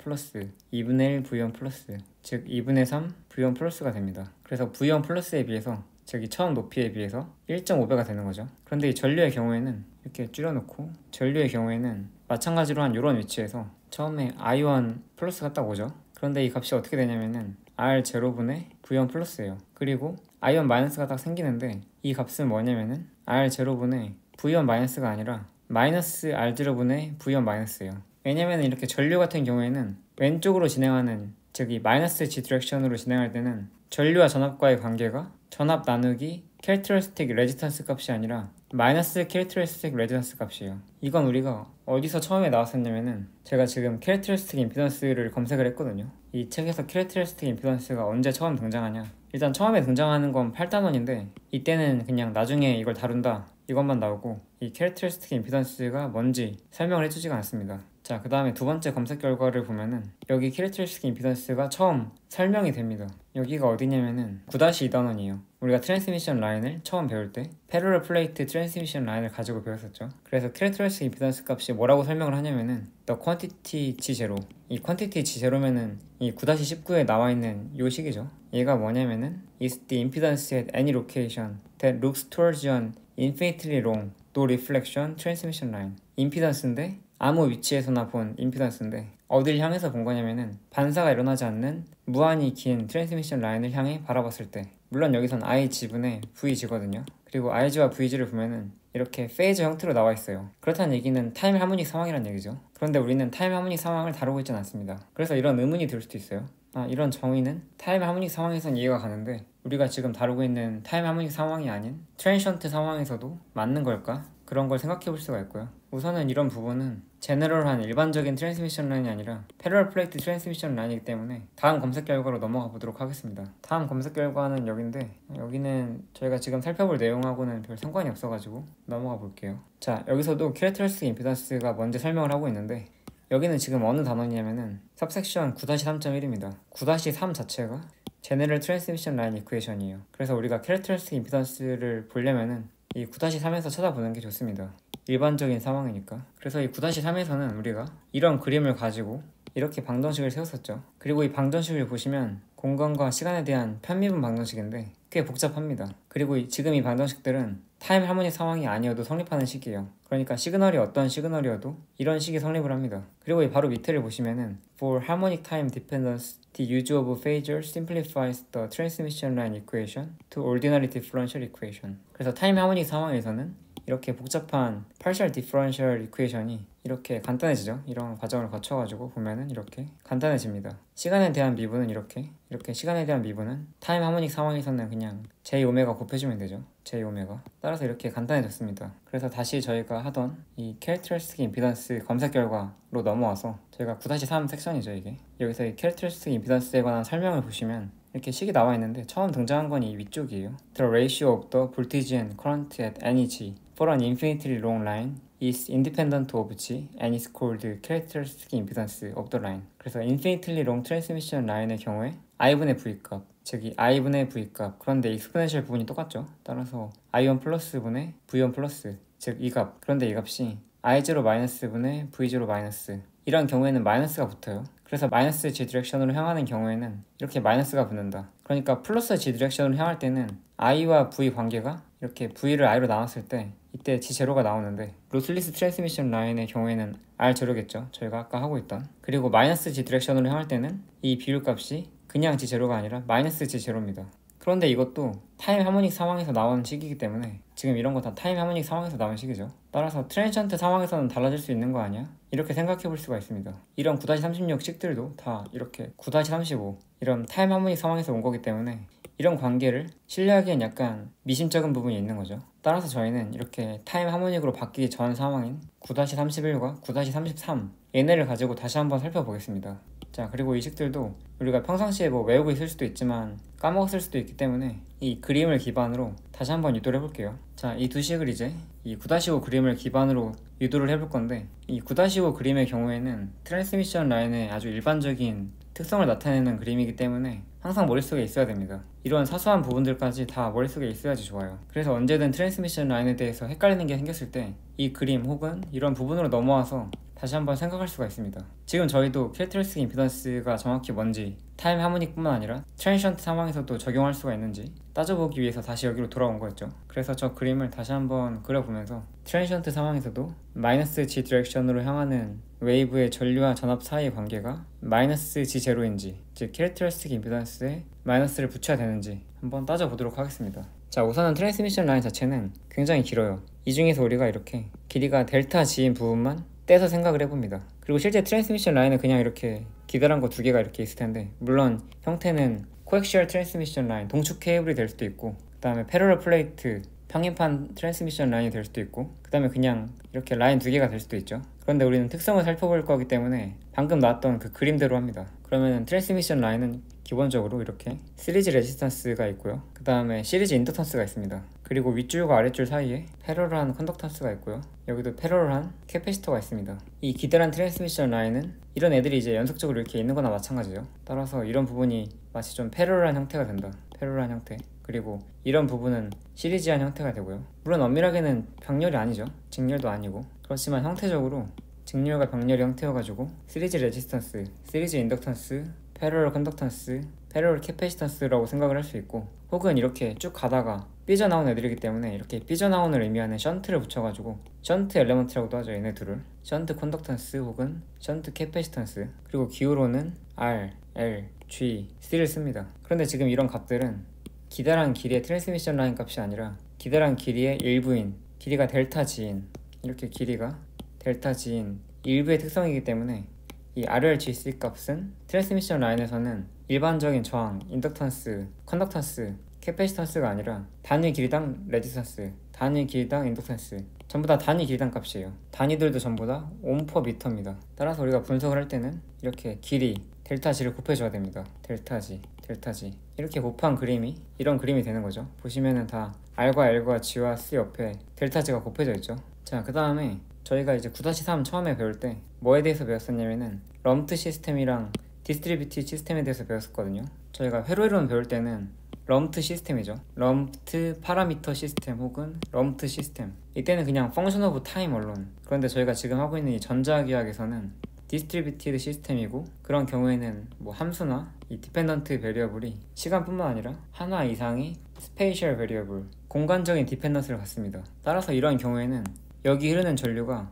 2분의 1 V1 플러스, 즉 2분의 3 V1 플러스가 됩니다. 그래서 V1 플러스에 비해서, 즉 이 처음 높이에 비해서 1.5배가 되는 거죠. 그런데 이 전류의 경우에는 이렇게 줄여놓고, 전류의 경우에는 마찬가지로 한 이런 위치에서 처음에 I1 플러스가 딱 오죠. 그런데 이 값이 어떻게 되냐면은 R0분의 V1 플러스예요. 그리고 I1 마이너스가 딱 생기는데 이 값은 뭐냐면은 R0분의 V1 마이너스가 아니라 마이너스 R0분의 V1 마이너스예요. 왜냐면 이렇게 전류 같은 경우에는 왼쪽으로 진행하는, 즉 이 마이너스 G 디렉션으로 진행할 때는 전류와 전압과의 관계가 전압 나누기 캐릭터리스틱 레지스턴스 값이 아니라 마이너스 캐릭터리스틱 레지스턴스 값이에요. 이건 우리가 어디서 처음에 나왔었냐면은, 제가 지금 캐릭터리스틱 임피던스를 검색을 했거든요. 이 책에서 캐릭터리스틱 임피던스가 언제 처음 등장하냐, 일단 처음에 등장하는 건 8단원인데 이때는 그냥 나중에 이걸 다룬다 이것만 나오고 이 캐릭터리스틱 임피던스가 뭔지 설명을 해주지가 않습니다. 자, 그 다음에 두 번째 검색 결과를 보면은 여기 캐릭터리스틱 임피던스가 처음 설명이 됩니다. 여기가 어디냐면은 9-2단원이에요. 우리가 트랜스미션 라인을 처음 배울 때 패러럴 플레이트 트랜스미션 라인을 가지고 배웠었죠. 그래서 캐릭터리스틱 임피던스 값이 뭐라고 설명을 하냐면은 the quantity G0, 이 quantity G0면은 이 9-19에 나와 있는 요 식이죠. 얘가 뭐냐면은 is the impedance at any location that looks towards an infinitely long no reflection transmission line. 임피던스인데 아무 위치에서나 본 임피던스인데 어딜 향해서 본 거냐면은 반사가 일어나지 않는 무한히 긴 트랜스미션 라인을 향해 바라봤을 때, 물론 여기선 IG분의 VG거든요. 그리고 IG와 VG를 보면은 이렇게 페이저 형태로 나와 있어요. 그렇다는 얘기는 타임 하모닉 상황이란 얘기죠. 그런데 우리는 타임 하모닉 상황을 다루고 있지는 않습니다. 그래서 이런 의문이 들 수도 있어요. 이런 정의는 타임 하모닉 상황에선 이해가 가는데 우리가 지금 다루고 있는 타임 하모닉 상황이 아닌 트랜션트 상황에서도 맞는 걸까? 그런 걸 생각해 볼 수가 있고요. 우선은 이런 부분은 제너럴한 일반적인 트랜스미션 라인이 아니라 패러럴 플레이트 트랜스미션 라인이기 때문에 다음 검색 결과로 넘어가 보도록 하겠습니다. 다음 검색 결과는 여긴데 여기는 저희가 지금 살펴볼 내용하고는 별 상관이 없어가지고 넘어가 볼게요. 자, 여기서도 캐릭터리스틱 임피던스가 뭔지 설명을 하고 있는데 여기는 지금 어느 단원이냐면은 섭섹션 9-3.1입니다. 9-3 자체가 제너럴 트랜스미션 라인 이퀘이션이에요. 그래서 우리가 캐릭터리스틱 임피던스를 보려면은 이 9-3에서 찾아보는 게 좋습니다. 일반적인 상황이니까. 그래서 이 9-3에서는 우리가 이런 그림을 가지고 이렇게 방정식을 세웠었죠. 그리고 이 방정식을 보시면 공간과 시간에 대한 편미분 방정식인데 꽤 복잡합니다. 그리고 지금 이 방정식들은 타임 하모닉 상황이 아니어도 성립하는 식이에요. 그러니까 시그널이 어떤 시그널이어도 이런 식이 성립을 합니다. 그리고 이 바로 밑에를 보시면은 For harmonic time dependence, the use of phasor simplifies the transmission line equation to ordinary differential equation. 그래서 타임 하모닉 상황에서는 이렇게 복잡한 partial differential equation이 이렇게 간단해지죠. 이런 과정을 거쳐가지고 보면은 이렇게 간단해집니다. 시간에 대한 미분은 이렇게 시간에 대한 미분은 타임 하모닉 상황에서는 그냥 J-오메가 곱해주면 되죠. J-오메가. 따라서 이렇게 간단해졌습니다. 그래서 다시 저희가 하던 이 캐릭터리스틱 임피던스 검색 결과로 넘어와서 저희가 9-3 섹션이죠. 이게 여기서 이 캐릭터리스틱 임피던스에 관한 설명을 보시면 이렇게 식이 나와 있는데 처음 등장한 건 이 위쪽이에요. The ratio of the voltage and current at any G for an infinitely long line is independent of G and is called characteristic impedance of the line. 그래서 infinitely long transmission 라인의 경우에 I분의 V값, 즉 이 I분의 V값, 그런데 익스포넨셜 부분이 똑같죠. 따라서 I1 플러스 분의 V1 플러스, 즉 이 값, 그런데 이 값이 I0 마이너스 분의 V0 마이너스, 이런 경우에는 마이너스가 붙어요. 그래서 마이너스 G 디렉션으로 향하는 경우에는 이렇게 마이너스가 붙는다. 그러니까 플러스 G 디렉션으로 향할 때는 I와 V 관계가 이렇게 V를 I로 나눴을 때 이때 G0가 나오는데 로슬리스 트랜스미션 라인의 경우에는 R0겠죠. 저희가 아까 하고 있던. 그리고 마이너스 G 디렉션으로 향할 때는 이 비율값이 그냥 G0가 아니라 마이너스 G0입니다. 그런데 이것도 타임 하모닉 상황에서 나온 식이기 때문에 지금 이런 거 다 타임 하모닉 상황에서 나온 식이죠. 따라서 트랜션트 상황에서는 달라질 수 있는 거 아니야? 이렇게 생각해 볼 수가 있습니다. 이런 9-36 식들도 다 이렇게 9-35 이런 타임 하모닉 상황에서 온 거기 때문에 이런 관계를 신뢰하기엔 약간 미심쩍은 부분이 있는 거죠. 따라서 저희는 이렇게 타임 하모닉으로 바뀌기 전 상황인 9-31과 9-33 얘네를 가지고 다시 한번 살펴보겠습니다. 자, 그리고 이 식들도 우리가 평상시에 외우고 있을 수도 있지만 까먹었을 수도 있기 때문에 이 그림을 기반으로 다시 한번 유도를 해볼게요. 자, 이 두 식을 이제 이 9-5 그림을 기반으로 유도를 해볼 건데 이 9-5 그림의 경우에는 트랜스미션 라인의 아주 일반적인 특성을 나타내는 그림이기 때문에 항상 머릿속에 있어야 됩니다. 이런 사소한 부분들까지 다 머릿속에 있어야지 좋아요. 그래서 언제든 트랜스미션 라인에 대해서 헷갈리는 게 생겼을 때 이 그림 혹은 이런 부분으로 넘어와서 다시 한번 생각할 수가 있습니다. 지금 저희도 캐릭터리스틱 임피던스가 정확히 뭔지 타임 하모닉 뿐만 아니라 트랜션트 상황에서도 적용할 수가 있는지 따져보기 위해서 다시 여기로 돌아온 거였죠. 그래서 저 그림을 다시 한번 그려보면서 트랜션트 상황에서도 마이너스 G 디렉션으로 향하는 웨이브의 전류와 전압 사이의 관계가 마이너스 G0인지, 즉 캐릭터리스틱 임피던스에 마이너스를 붙여야 되는지 한번 따져보도록 하겠습니다. 자, 우선은 트랜스미션 라인 자체는 굉장히 길어요. 이 중에서 우리가 이렇게 길이가 델타 G인 부분만 떼서 생각을 해봅니다. 그리고 실제 트랜스미션 라인은 그냥 이렇게 기다란 거 두 개가 이렇게 있을 텐데 물론 형태는 코엑시얼 트랜스미션 라인, 동축 케이블이 될 수도 있고 그 다음에 패러럴 플레이트, 평행판 트랜스미션 라인이 될 수도 있고 그 다음에 그냥 이렇게 라인 두 개가 될 수도 있죠. 그런데 우리는 특성을 살펴볼 거기 때문에 방금 나왔던 그 그림대로 합니다. 그러면 트랜스미션 라인은 기본적으로 이렇게 시리즈 레지스턴스가 있고요. 그 다음에 시리즈 인덕턴스가 있습니다. 그리고 윗줄과 아랫줄 사이에 패러럴한 컨덕턴스가 있고요. 여기도 패러럴한 캐패시터가 있습니다. 이 기다란 트랜스미션 라인은 이런 애들이 이제 연속적으로 이렇게 있는 거나 마찬가지죠. 따라서 이런 부분이 마치 좀 패러럴한 형태가 된다. 패러럴한 형태. 그리고 이런 부분은 시리즈한 형태가 되고요. 물론 엄밀하게는 병렬이 아니죠. 직렬도 아니고. 그렇지만 형태적으로 직렬과 병렬이 형태여가지고 시리즈 레지스턴스, 시리즈 인덕턴스, 패러럴 컨덕턴스, 패러럴 캐패시턴스라고 생각을 할 수 있고, 혹은 이렇게 쭉 가다가 삐져나온 애들이기 때문에 이렇게 삐져나온을 의미하는 션트를 붙여가지고 션트 엘레먼트라고도 하죠. 얘네 둘을 션트 컨덕턴스 혹은 션트 캐패시턴스. 그리고 기호로는 R, L, G, C를 씁니다. 그런데 지금 이런 값들은 기다란 길이의 트랜스미션 라인 값이 아니라 기다란 길이의 일부인, 길이가 델타 G인, 이렇게 길이가 델타 G인 일부의 특성이기 때문에 이 RLGC 값은 트랜스미션 라인에서는 일반적인 저항, 인덕턴스, 컨덕턴스, 캐패시턴스가 아니라 단위 길이당 레지스턴스, 단위 길이당 인덕턴스, 전부 다 단위 길이당 값이에요. 단위들도 전부 다 옴/미터입니다. 따라서 우리가 분석을 할 때는 이렇게 길이 델타 G를 곱해줘야 됩니다. 델타 G, 델타 G 이렇게 곱한 그림이 이런 그림이 되는 거죠. 보시면은 다 R과 L과 G와 C 옆에 델타 G가 곱해져 있죠. 자, 그 다음에 저희가 이제 9-3 처음에 배울 때 뭐에 대해서 배웠었냐면은 럼트 시스템이랑 디스트리뷰티드 시스템에 대해서 배웠었거든요. 저희가 회로이론 배울 때는 럼트 시스템이죠. 럼트 파라미터 시스템 혹은 럼트 시스템. 이때는 그냥 펑션 오브 타임 언론. 그런데 저희가 지금 하고 있는 이 전자기하학에서는 디스트리뷰티드 시스템이고, 그런 경우에는 뭐 함수나 이 디펜던트 베리어블이 시간뿐만 아니라 하나 이상의 스페이셜 베리어블, 공간적인 디펜던스를 갖습니다. 따라서 이런 경우에는 여기 흐르는 전류와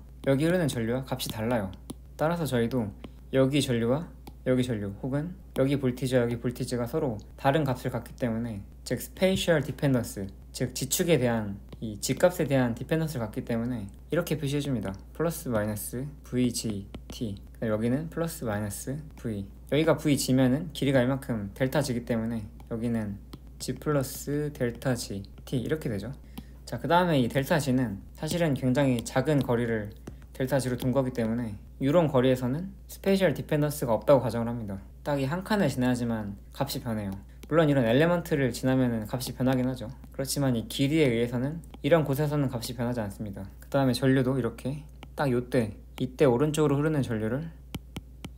값이 달라요. 따라서 저희도 여기 전류와 여기 전류 혹은 여기 볼티지와 여기 볼티지가 서로 다른 값을 갖기 때문에, 즉 스페이셜 디펜던스, 즉 지축에 대한 이 G값에 대한 디펜던스를 갖기 때문에 이렇게 표시해줍니다. 플러스 마이너스 VGT. 여기는 플러스 마이너스 V. 여기가 VG면은 길이가 이만큼 델타 G이기 때문에 여기는 G 플러스 델타 GT 이렇게 되죠. 자, 그 다음에 이 델타 G는 사실은 굉장히 작은 거리를 델타 G로 둔 거기 때문에 이런 거리에서는 스페이셜 디펜던스가 없다고 가정을 합니다. 딱 이 한 칸을 지나야지만 값이 변해요. 물론 이런 엘레먼트를 지나면은 값이 변하긴 하죠. 그렇지만 이 길이에 의해서는 이런 곳에서는 값이 변하지 않습니다. 그 다음에 전류도 이렇게 딱 이때 오른쪽으로 흐르는 전류를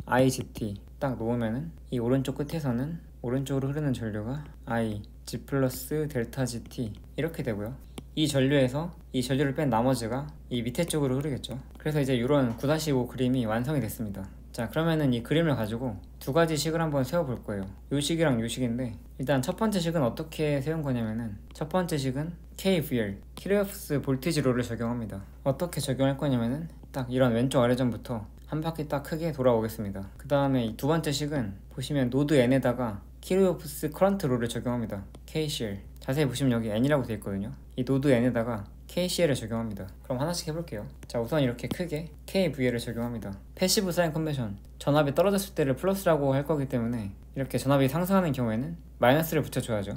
IGT 딱 놓으면은 이 오른쪽 끝에서는 오른쪽으로 흐르는 전류가 I, G 플러스 델타 GT 이렇게 되고요. 이 전류에서 이 전류를 뺀 나머지가 이 밑에 쪽으로 흐르겠죠. 그래서 이제 이런 9-5 그림이 완성이 됐습니다. 자, 그러면은 이 그림을 가지고 두 가지 식을 한번 세워볼 거예요. 요 식이랑 요 식인데, 일단 첫 번째 식은 어떻게 세운 거냐면은, 첫 번째 식은 KVL, 키르호프 볼티지 룰을 적용합니다. 어떻게 적용할 거냐면은 딱 이런 왼쪽 아래점부터 한 바퀴 딱 크게 돌아오겠습니다. 그 다음에 이 두 번째 식은 보시면 노드 N에다가 키르호프 커런트 룰을 적용합니다. KCL. 자세히 보시면 여기 N이라고 되어 있거든요. 이 노드 N에다가 KCL을 적용합니다. 그럼 하나씩 해볼게요. 자, 우선 이렇게 크게 KVL을 적용합니다. 패시브 사인 컨벤션, 전압이 떨어졌을 때를 플러스라고 할 거기 때문에 이렇게 전압이 상승하는 경우에는 마이너스를 붙여줘야죠.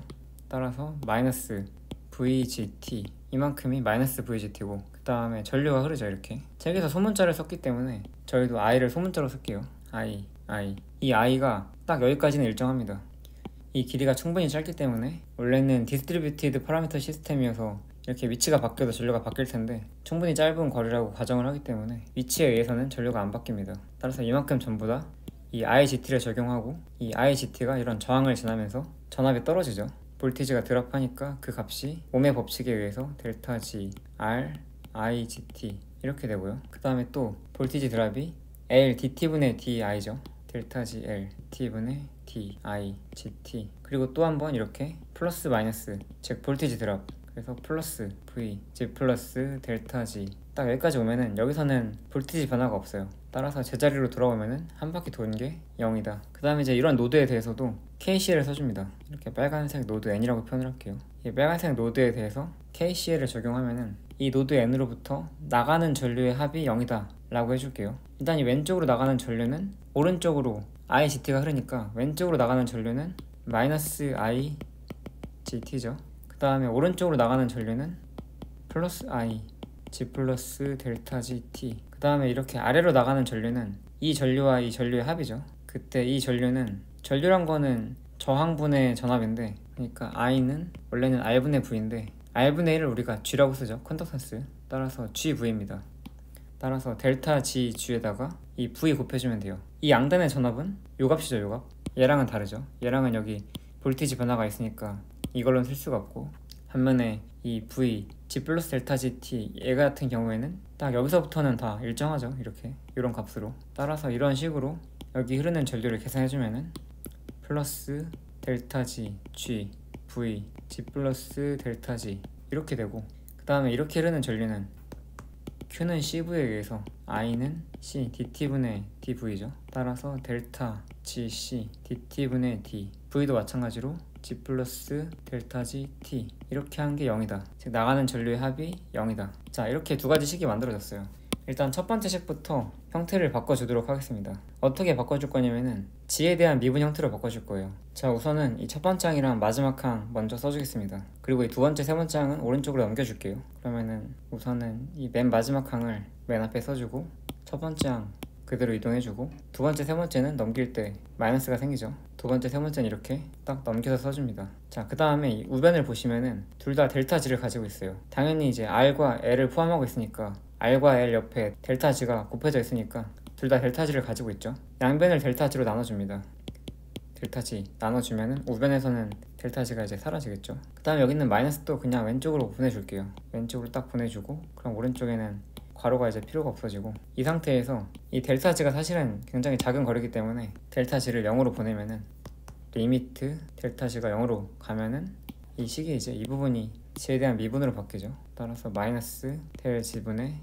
따라서 마이너스 VGT, 이만큼이 마이너스 VGT고, 그 다음에 전류가 흐르죠. 이렇게 책에서 소문자를 썼기 때문에 저희도 I를 소문자로 쓸게요. I. 이 I가 딱 여기까지는 일정합니다. 이 길이가 충분히 짧기 때문에, 원래는 디스트리뷰티드 파라미터 시스템이어서 이렇게 위치가 바뀌어도 전류가 바뀔 텐데 충분히 짧은 거리라고 가정을 하기 때문에 위치에 의해서는 전류가 안 바뀝니다. 따라서 이만큼 전부 다 이 IGT를 적용하고, 이 IGT가 이런 저항을 지나면서 전압이 떨어지죠. 볼티지가 드랍하니까 그 값이 옴의 법칙에 의해서 델타 G, R, IGT 이렇게 되고요. 그 다음에 또 볼티지 드랍이 L DT분의 DI죠. 델타 G, L T분의 D, I, GT. 그리고 또 한 번 이렇게 플러스 마이너스, 즉 볼티지 드랍, 그래서 플러스 V, G 플러스 델타 G. 딱 여기까지 오면은 여기서는 볼티지 변화가 없어요. 따라서 제자리로 돌아오면은 한 바퀴 도는 게 0이다. 그 다음에 이제 이런 노드에 대해서도 KCL을 써줍니다. 이렇게 빨간색 노드 N이라고 표현을 할게요. 이 빨간색 노드에 대해서 KCL을 적용하면은 이 노드 N으로부터 나가는 전류의 합이 0이다 라고 해줄게요. 일단 이 왼쪽으로 나가는 전류는 오른쪽으로 IGT가 흐르니까 왼쪽으로 나가는 전류는 마이너스 IGT죠. 그 다음에 오른쪽으로 나가는 전류는 플러스 I, G 플러스 델타 GT. 그 다음에 이렇게 아래로 나가는 전류는 이 전류와 이 전류의 합이죠. 그때 이 전류란 거는 저항분의 전압인데, 그러니까 I는 원래는 R분의 V인데 R분의 1을 우리가 G라고 쓰죠. 컨덕턴스. 따라서 GV입니다. 따라서 델타 G G에다가 이 V 곱해주면 돼요. 이 양단의 전압은 요 값이죠. 요 값. 얘랑은 다르죠. 얘랑은 여기 볼티지 변화가 있으니까 이걸로는 쓸 수가 없고, 반면에 이 V G 플러스 델타 GT 얘 같은 경우에는 딱 여기서부터는 다 일정하죠. 이렇게 이런 값으로. 따라서 이런 식으로 여기 흐르는 전류를 계산해주면은 플러스 델타 G G V G 플러스 델타 G 이렇게 되고, 그 다음에 이렇게 흐르는 전류는 Q는 CV에 의해서 I는 C DT분의 DV죠. 따라서 델타 GC DT분의 D V도 마찬가지로 G 플러스 델타 GT 이렇게 한 게 0이다. 즉 나가는 전류의 합이 0이다. 자, 이렇게 두 가지 식이 만들어졌어요. 일단 첫 번째 식부터 형태를 바꿔주도록 하겠습니다. 어떻게 바꿔줄 거냐면은 G에 대한 미분 형태로 바꿔줄 거예요. 자, 우선은 이 첫 번째 항이랑 마지막 항 먼저 써주겠습니다. 그리고 이 두 번째, 세 번째 항은 오른쪽으로 넘겨줄게요. 그러면은 우선은 이 맨 마지막 항을 맨 앞에 써주고, 첫 번째 항 그대로 이동해주고, 두 번째, 세 번째는 넘길 때 마이너스가 생기죠. 두 번째, 세 번째는 이렇게 딱 넘겨서 써줍니다. 자, 그 다음에 이 우변을 보시면은 둘 다 델타 G를 가지고 있어요. 당연히 이제 R과 L을 포함하고 있으니까 R과 L 옆에 델타 G가 곱해져 있으니까 둘 다 델타 G를 가지고 있죠. 양변을 델타 G로 나눠줍니다. 델타 G 나눠주면은 우변에서는 델타 G가 이제 사라지겠죠. 그 다음에 여기 있는 마이너스도 그냥 왼쪽으로 보내줄게요. 왼쪽으로 딱 보내주고, 그럼 오른쪽에는 괄호가 이제 필요가 없어지고, 이 상태에서 이 델타 G가 사실은 굉장히 작은 거리이기 때문에 델타 G를 0으로 보내면은 리미트 델타 G가 0으로 가면은 이 식이 이제 이 부분이 G에 대한 미분으로 바뀌죠. 따라서 마이너스 델 G분의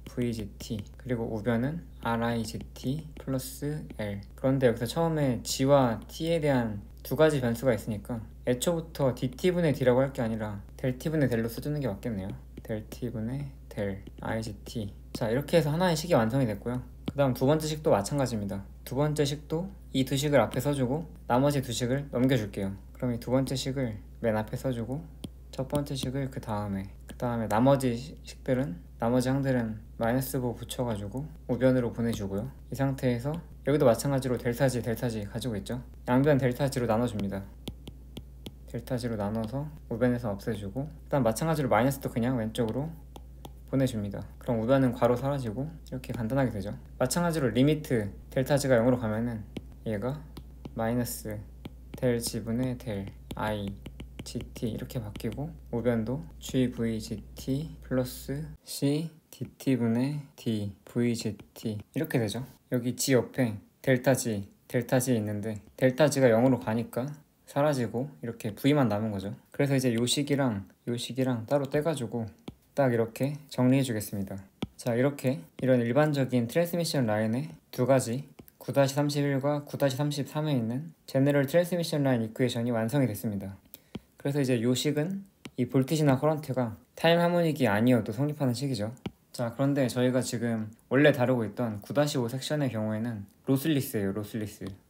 VGT, 그리고 우변은 RIGT 플러스 L. 그런데 여기서 처음에 G와 T에 대한 두 가지 변수가 있으니까 애초부터 DT분의 D라고 할 게 아니라 델 T분의 델로 써주는 게 맞겠네요. 델 T분의 델 IGT. 자, 이렇게 해서 하나의 식이 완성이 됐고요. 그 다음 두 번째 식도 마찬가지입니다. 두 번째 식도 이 두 식을 앞에 써주고 나머지 두 식을 넘겨줄게요. 그럼 이 두 번째 식을 맨 앞에 써주고 첫 번째 식을 그 다음에 나머지 식들은, 나머지 항들은 마이너스 보 붙여가지고 우변으로 보내주고요. 이 상태에서 여기도 마찬가지로 델타 G 가지고 있죠. 양변 델타 G로 나눠줍니다. 델타 G로 나눠서 우변에서 없애주고, 그 다음 마찬가지로 마이너스도 그냥 왼쪽으로 보내줍니다. 그럼 우변은 괄호 사라지고 이렇게 간단하게 되죠. 마찬가지로 리미트 델타 G가 0으로 가면은 얘가 마이너스 델 G분의 델 I GT 이렇게 바뀌고, 우변도 GVGT 플러스 C DT분의 D VGT 이렇게 되죠. 여기 G 옆에 델타 G 있는데 델타 G가 0으로 가니까 사라지고 이렇게 V만 남은 거죠. 그래서 이제 요 식이랑 따로 떼가지고 딱 이렇게 정리해 주겠습니다. 자, 이렇게 이런 일반적인 트랜스미션 라인의 두 가지 9-31과 9-33에 있는 제너럴 트랜스미션 라인 이퀘이션이 완성이 됐습니다. 그래서 이제 요 식은 이 볼티지나 커런트가 타임 하모닉이 아니어도 성립하는 식이죠. 자, 그런데 저희가 지금 원래 다루고 있던 9-5 섹션의 경우에는 로슬리스예요.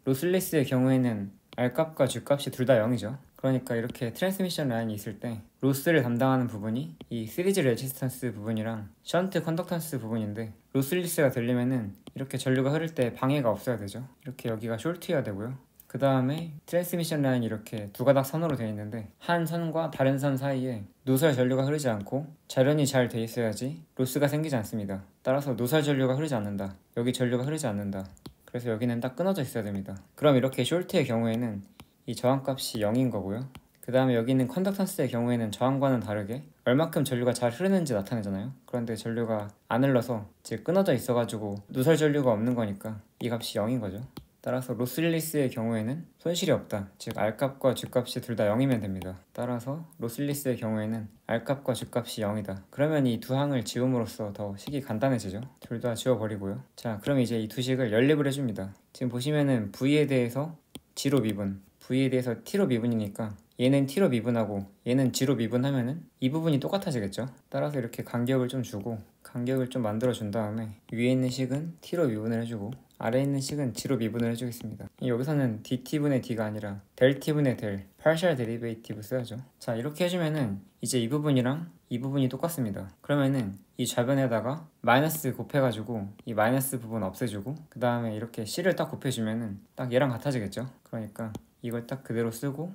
로슬리스의 경우에는 R값과 G값이 둘 다 0이죠. 그러니까 이렇게 트랜스미션 라인이 있을 때 로스를 담당하는 부분이 이 시리즈 레지스턴스 부분이랑 션트 컨덕턴스 부분인데, 로슬리스가 되려면은 이렇게 전류가 흐를 때 방해가 없어야 되죠. 이렇게 여기가 숄트여야 되고요. 그 다음에 트랜스미션 라인이 이렇게 두 가닥 선으로 되어 있는데 한 선과 다른 선 사이에 누설 전류가 흐르지 않고 절연이 잘 돼 있어야지 로스가 생기지 않습니다. 따라서 누설 전류가 흐르지 않는다, 여기 전류가 흐르지 않는다, 그래서 여기는 딱 끊어져 있어야 됩니다. 그럼 이렇게 숄트의 경우에는 이 저항값이 0인 거고요. 그 다음에 여기 있는 컨덕턴스의 경우에는 저항과는 다르게 얼마큼 전류가 잘 흐르는지 나타내잖아요. 그런데 전류가 안 흘러서 즉 끊어져 있어가지고 누설 전류가 없는 거니까 이 값이 0인 거죠. 따라서 로슬리스의 경우에는 손실이 없다, 즉 R값과 G값이 둘 다 0이면 됩니다. 따라서 로슬리스의 경우에는 R값과 G값이 0이다. 그러면 이 두 항을 지움으로써 더 식이 간단해지죠. 둘 다 지워버리고요. 자, 그럼 이제 이 두 식을 연립을 해줍니다. 지금 보시면은 V에 대해서 G로 미분, V에 대해서 T로 미분이니까 얘는 T로 미분하고 얘는 G로 미분하면은 이 부분이 똑같아지겠죠. 따라서 이렇게 간격을 좀 주고 간격을 좀 만들어 준 다음에 위에 있는 식은 T로 미분을 해주고 아래에 있는 식은 G로 미분을 해주겠습니다. 여기서는 DT분의 D가 아니라 델 T분의 델 partial derivative 써야죠. 자, 이렇게 해주면은 이제 이 부분이랑 이 부분이 똑같습니다. 그러면은 이 좌변에다가 마이너스 곱해가지고 이 마이너스 부분 없애주고, 그 다음에 이렇게 C를 딱 곱해주면은 딱 얘랑 같아지겠죠. 그러니까 이걸 딱 그대로 쓰고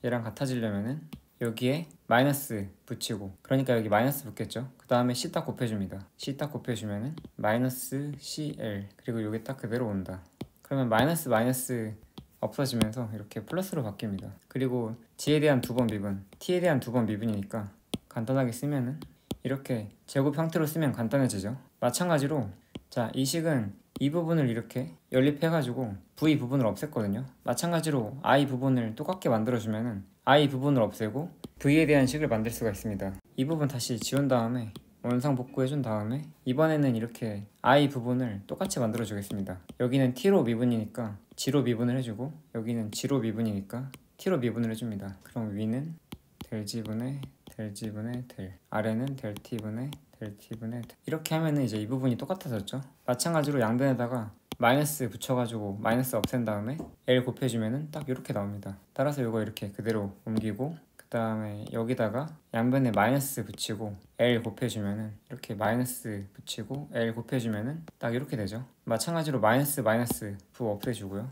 얘랑 같아지려면은 여기에 마이너스 붙이고, 그러니까 여기 마이너스 붙겠죠. 그 다음에 C 딱 곱해줍니다. C 딱 곱해주면은 마이너스 CL, 그리고 여기 딱 그대로 온다. 그러면 마이너스 마이너스 없어지면서 이렇게 플러스로 바뀝니다. 그리고 G에 대한 두 번 미분, T에 대한 두 번 미분이니까 간단하게 쓰면은 이렇게 제곱 형태로 쓰면 간단해지죠. 마찬가지로 자, 이 식은 이 부분을 이렇게 연립해가지고 V 부분을 없앴거든요. 마찬가지로 I 부분을 똑같게 만들어주면은 I 부분을 없애고 V에 대한 식을 만들 수가 있습니다. 이 부분 다시 지운 다음에 원상 복구해준 다음에 이번에는 이렇게 I 부분을 똑같이 만들어 주겠습니다. 여기는 T로 미분이니까 G로 미분을 해주고, 여기는 G로 미분이니까 T로 미분을 해줍니다. 그럼 위는 델 G분의 델 G분의 델, 아래는 델 T분의 델 T분의 델. 이렇게 하면은 이제 이 부분이 똑같아졌죠. 마찬가지로 양변에다가 마이너스 붙여가지고 마이너스 없앤 다음에 L 곱해주면은 딱 이렇게 나옵니다. 따라서 이거 이렇게 그대로 옮기고, 그 다음에 여기다가 양변에 마이너스 붙이고 L 곱해주면은 이렇게 마이너스 붙이고 L 곱해주면은 딱 이렇게 되죠. 마찬가지로 마이너스 마이너스 부 없애주고요.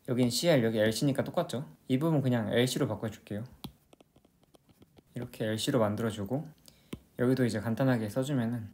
여긴 CL, 여기 LC니까 똑같죠. 이 부분 그냥 LC로 바꿔줄게요. 이렇게 LC로 만들어주고, 여기도 이제 간단하게 써주면은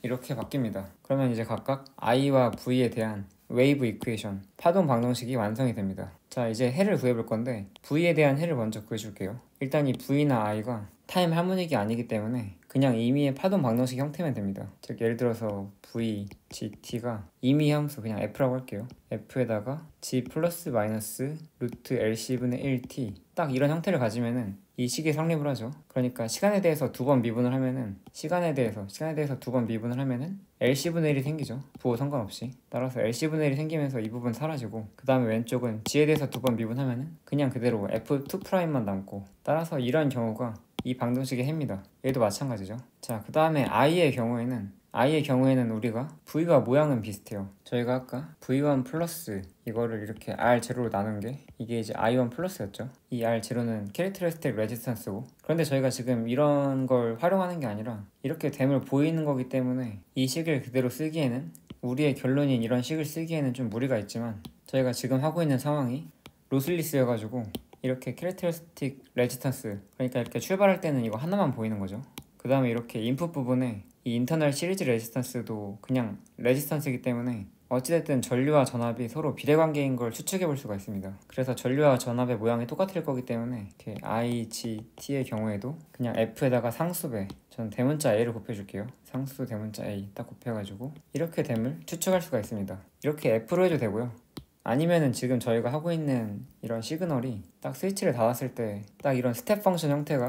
이렇게 바뀝니다. 그러면 이제 각각 I와 V에 대한 웨이브 이퀘이션, 파동 방정식이 완성이 됩니다. 자, 이제 해를 구해볼 건데 V에 대한 해를 먼저 구해줄게요. 일단 이 V나 I가 타임 하모닉이 아니기 때문에 그냥 임의의 파동 방정식 형태면 됩니다. 즉 예를 들어서 V, GT가 임의 함수 그냥 F라고 할게요. F에다가 G 플러스 마이너스 루트 LC분의 1T, 딱 이런 형태를 가지면은 이 식이 성립을 하죠. 그러니까 시간에 대해서 두 번 미분을 하면은 시간에 대해서 두 번 미분을 하면은 LC분의 1이 생기죠. 부호 상관없이. 따라서 LC분의 1이 생기면서 이 부분 사라지고, 그 다음에 왼쪽은 G에 대해서 두 번 미분하면은 그냥 그대로 F2'만 남고, 따라서 이런 경우가 이 방정식의 해입니다. 얘도 마찬가지죠. 자, 그 다음에 I의 경우에는 우리가 V와 모양은 비슷해요. 저희가 아까 V1 플러스 이거를 이렇게 R0로 나눈 게 이게 이제 I1 플러스였죠. 이 R0는 캐릭터리스틱 레지스턴스고, 그런데 저희가 지금 이런 걸 활용하는 게 아니라 이렇게 됨을 보이는 거기 때문에 이 식을 그대로 쓰기에는, 우리의 결론인 이런 식을 쓰기에는 좀 무리가 있지만, 저희가 지금 하고 있는 상황이 로슬리스여가지고 이렇게 캐릭터리스틱 레지스턴스, 그러니까 이렇게 출발할 때는 이거 하나만 보이는 거죠. 그 다음에 이렇게 인풋 부분에 이 인터널 시리즈 레지스턴스도 그냥 레지스턴스이기 때문에 어찌됐든 전류와 전압이 서로 비례관계인 걸 추측해 볼 수가 있습니다. 그래서 전류와 전압의 모양이 똑같을 거기 때문에 이렇게 I, G, T의 경우에도 그냥 F에다가 상수배, 전 대문자 A를 곱해줄게요. 상수 대문자 A 딱 곱해가지고 이렇게 됨을 추측할 수가 있습니다. 이렇게 F로 해도 되고요. 아니면은 지금 저희가 하고 있는 이런 시그널이 딱 스위치를 닫았을 때 딱 이런 스텝 펑션 형태가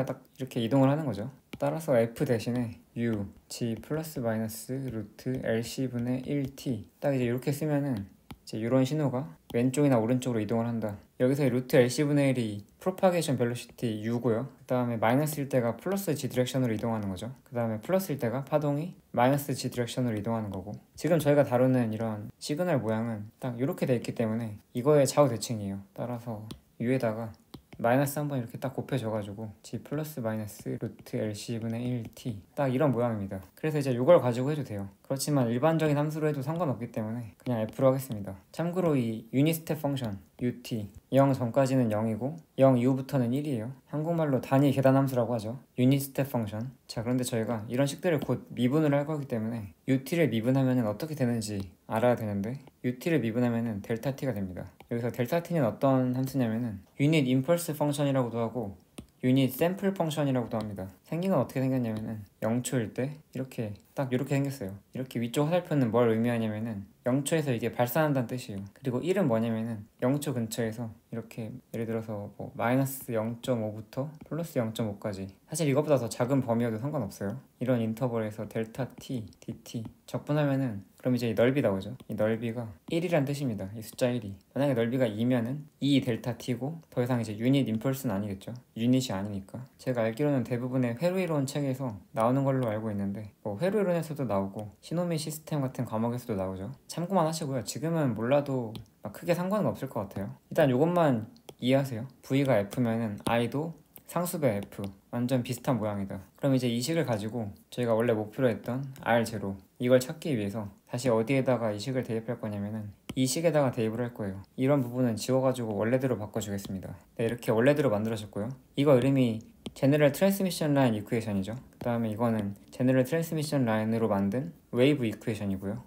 딱 이렇게 이동을 하는 거죠. 따라서 F 대신에 U, G 플러스 마이너스 루트 LC분의 1T, 딱 이제 이렇게 쓰면은 이제 이런 신호가 왼쪽이나 오른쪽으로 이동을 한다. 여기서 루트 LC분의 1이 프로파게이션 벨로시티 U고요. 그 다음에 마이너스일 때가 플러스 G 디렉션으로 이동하는 거죠. 그 다음에 플러스일 때가 파동이 마이너스 G 디렉션으로 이동하는 거고, 지금 저희가 다루는 이런 시그널 모양은 딱 이렇게 돼 있기 때문에 이거의 좌우 대칭이에요. 따라서 U에다가 마이너스 한번 이렇게 딱 곱해줘가지고 G 플러스 마이너스 루트 LC분의 1T, 딱 이런 모양입니다. 그래서 이제 이걸 가지고 해도 돼요. 그렇지만 일반적인 함수로 해도 상관없기 때문에 그냥 F로 하겠습니다. 참고로 이 유닛 스텝 펑션 UT 0 전까지는 0이고 0 이후부터는 1이에요. 한국말로 단위 계단 함수라고 하죠. 유닛 스텝 펑션. 자, 그런데 저희가 이런 식들을 곧 미분을 할 거기 때문에 UT를 미분하면 어떻게 되는지 알아야 되는데, UT를 미분하면 델타 T가 됩니다. 여기서 델타 T는 어떤 함수냐면은 유닛 임펄스 펑션이라고도 하고 유닛 샘플 펑션이라고도 합니다. 생긴 건 어떻게 생겼냐면은 0초일 때 이렇게 딱 이렇게 생겼어요. 이렇게 위쪽 화살표는 뭘 의미하냐면은 0초에서 이게 발산한다는 뜻이에요. 그리고 1은 뭐냐면은 0초 근처에서 이렇게 예를 들어서 뭐 마이너스 0.5부터 플러스 0.5까지, 사실 이것보다 더 작은 범위여도 상관없어요. 이런 인터벌에서 델타 T, dt 적분하면은 그럼 이제 이 넓이 나오죠. 이 넓이가 1이란 뜻입니다. 이 숫자 1이. 만약에 넓이가 2면은 2 델타 T고 더 이상 이제 유닛 임펄스는 아니겠죠. 유닛이 아니니까. 제가 알기로는 대부분의 회로이론 책에서 나오는 걸로 알고 있는데, 뭐 회로이론에서도 나오고 시노미 시스템 같은 과목에서도 나오죠. 참고만 하시고요. 지금은 몰라도 막 크게 상관은 없을 것 같아요. 일단 이것만 이해하세요. V가 F면은 I도 상수배 F, 완전 비슷한 모양이다. 그럼 이제 이 식을 가지고 저희가 원래 목표로 했던 R0, 이걸 찾기 위해서 다시 어디에다가 이 식을 대입할 거냐면은 이 식에다가 대입을 할 거예요. 이런 부분은 지워가지고 원래대로 바꿔주겠습니다. 네, 이렇게 원래대로 만들어졌고요. 이거 이름이 제너럴 트랜스미션 라인 이퀘이션이죠. 그 다음에 이거는 제너럴 트랜스미션 라인으로 만든 웨이브 이퀘이션이고요.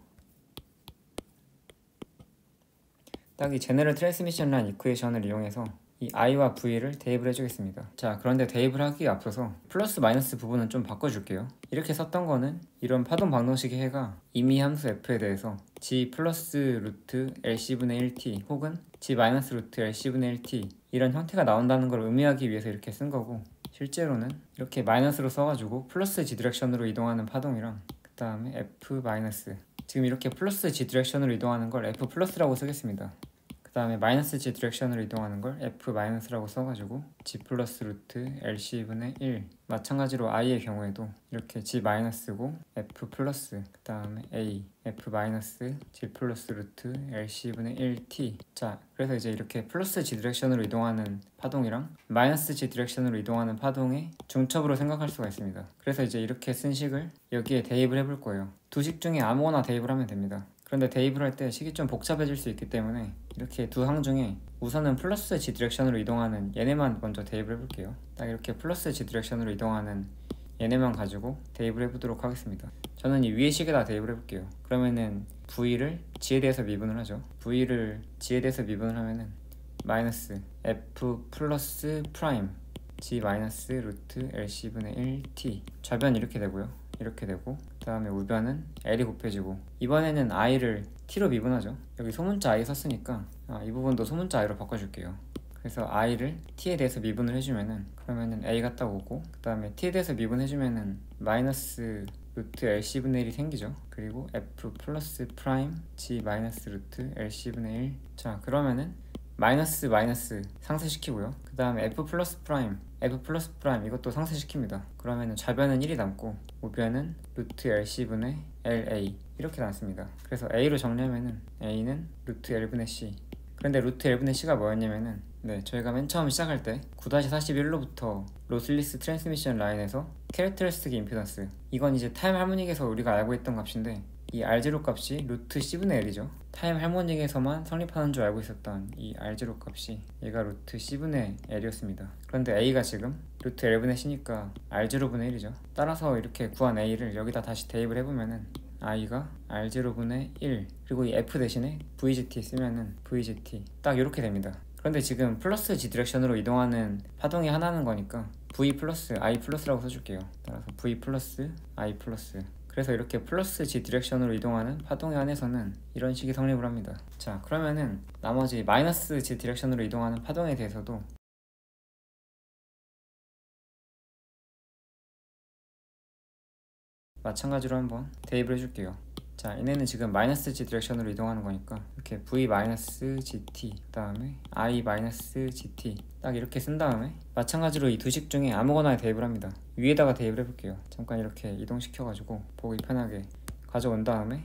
딱 이 제너럴 트랜스미션 라인 이퀘이션을 이용해서 이 i와 v를 대입을 해주겠습니다. 자, 그런데 대입을 하기에 앞서서 플러스 마이너스 부분은 좀 바꿔줄게요. 이렇게 썼던 거는 이런 파동 방정식의 해가 임의 함수 f에 대해서 g 플러스 루트 lc분의 1t 혹은 g 마이너스 루트 lc분의 1t 이런 형태가 나온다는 걸 의미하기 위해서 이렇게 쓴 거고, 실제로는 이렇게 마이너스로 써가지고 플러스 g 디렉션으로 이동하는 파동이랑 그 다음에 f 마이너스, 지금 이렇게 플러스 g 디렉션으로 이동하는 걸 f 플러스라고 쓰겠습니다. 그 다음에 마이너스 g 디렉션으로 이동하는 걸 f 마이너스라고 써가지고 g 플러스 루트 lc분의 1, 마찬가지로 i의 경우에도 이렇게 g 마이너스고 f 플러스 그 다음에 a f 마이너스 g 플러스 루트 lc분의 1t. 자, 그래서 이제 이렇게 플러스 g 디렉션으로 이동하는 파동이랑 마이너스 g 디렉션으로 이동하는 파동의 중첩으로 생각할 수가 있습니다. 그래서 이제 이렇게 쓴 식을 여기에 대입을 해볼 거예요. 두 식 중에 아무거나 대입을 하면 됩니다. 그런데 대입을 할 때 식이 좀 복잡해질 수 있기 때문에 이렇게 두 항 중에 우선은 플러스 g 디렉션으로 이동하는 얘네만 먼저 대입을 해볼게요. 딱 이렇게 플러스 g 디렉션으로 이동하는 얘네만 가지고 대입을 해보도록 하겠습니다. 저는 이 위의 식에다 대입을 해볼게요. 그러면은 v를 g에 대해서 미분을 하죠. v를 g에 대해서 미분을 하면은 마이너스 f 플러스 프라임 g 마이너스 루트 lc분의 1t, 좌변 이렇게 되고요. 이렇게 되고, 그 다음에 우변은 l이 곱해지고, 이번에는 i를 t로 미분하죠. 여기 소문자 i 썼으니까 이 부분도 소문자 i로 바꿔줄게요. 그래서 i를 t에 대해서 미분을 해주면은 그러면은 a가 딱 오고, 그 다음에 t에 대해서 미분해주면은 마이너스 루트 lc분의 1이 생기죠. 그리고 f 플러스 프라임 g 마이너스 루트 lc분의 1. 자, 그러면은 마이너스 마이너스 상쇄시키고요. 그 다음에 f 플러스 프라임 이것도 상쇄시킵니다. 그러면은 좌변은 1이 남고 우변은 루트 lc분의 la 이렇게 남습니다. 그래서 a로 정리하면은 a는 루트 l분의 c. 그런데 루트 l분의 c가 뭐였냐면은 저희가 맨 처음 시작할 때 9-41로부터 로슬리스 트랜스미션 라인에서 캐릭터리스틱 임피던스, 이건 이제 타임 할모닉에서 우리가 알고 있던 값인데 이 R0 값이 루트 C분의 L이죠. 타임 할모닉에서만 성립하는 줄 알고 있었던 이 R0 값이 얘가 루트 C분의 L이었습니다. 그런데 A가 지금 루트 L분의 C니까 R0분의 1이죠. 따라서 이렇게 구한 A를 여기다 다시 대입을 해보면은 I가 R0분의 1, 그리고 이 F 대신에 VGT 쓰면은 VGT 딱 이렇게 됩니다. 그런데 지금 플러스 G 디렉션으로 이동하는 파동이 하나는 거니까 V 플러스 I 플러스라고 써줄게요. 따라서 V 플러스 I 플러스. 그래서 이렇게 플러스 G 디렉션으로 이동하는 파동에 한해서는 이런 식이 성립을 합니다. 자, 그러면은 나머지 마이너스 G 디렉션으로 이동하는 파동에 대해서도 마찬가지로 한번 대입을 해줄게요. 자, 얘네는 지금 마이너스 G 디렉션으로 이동하는 거니까 이렇게 V 마이너스 GT 그 다음에 I 마이너스 GT 딱 이렇게 쓴 다음에 마찬가지로 이 두 식 중에 아무거나 대입을 합니다. 위에다가 대입을 해볼게요. 잠깐 이렇게 이동시켜가지고 보기 편하게 가져온 다음에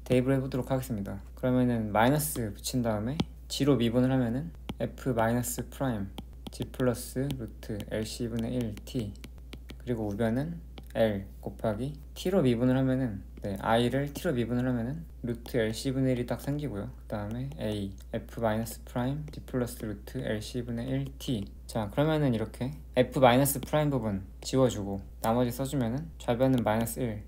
대입을 해보도록 하겠습니다. 그러면은 마이너스 붙인 다음에 G로 미분을 하면은 F 마이너스 프라임 G 플러스 루트 LC분의 1 T, 그리고 우변은 L 곱하기 T로 미분을 하면은 I를 T로 미분을 하면은 루트 LC분의 1이 딱 생기고요. 그 다음에 A F 마이너스 프라임 G 플러스 루트 LC분의 1 T. 자, 그러면은 이렇게 F 마이너스 프라임 부분 지워주고 나머지 써주면은 좌변은 마이너스 1,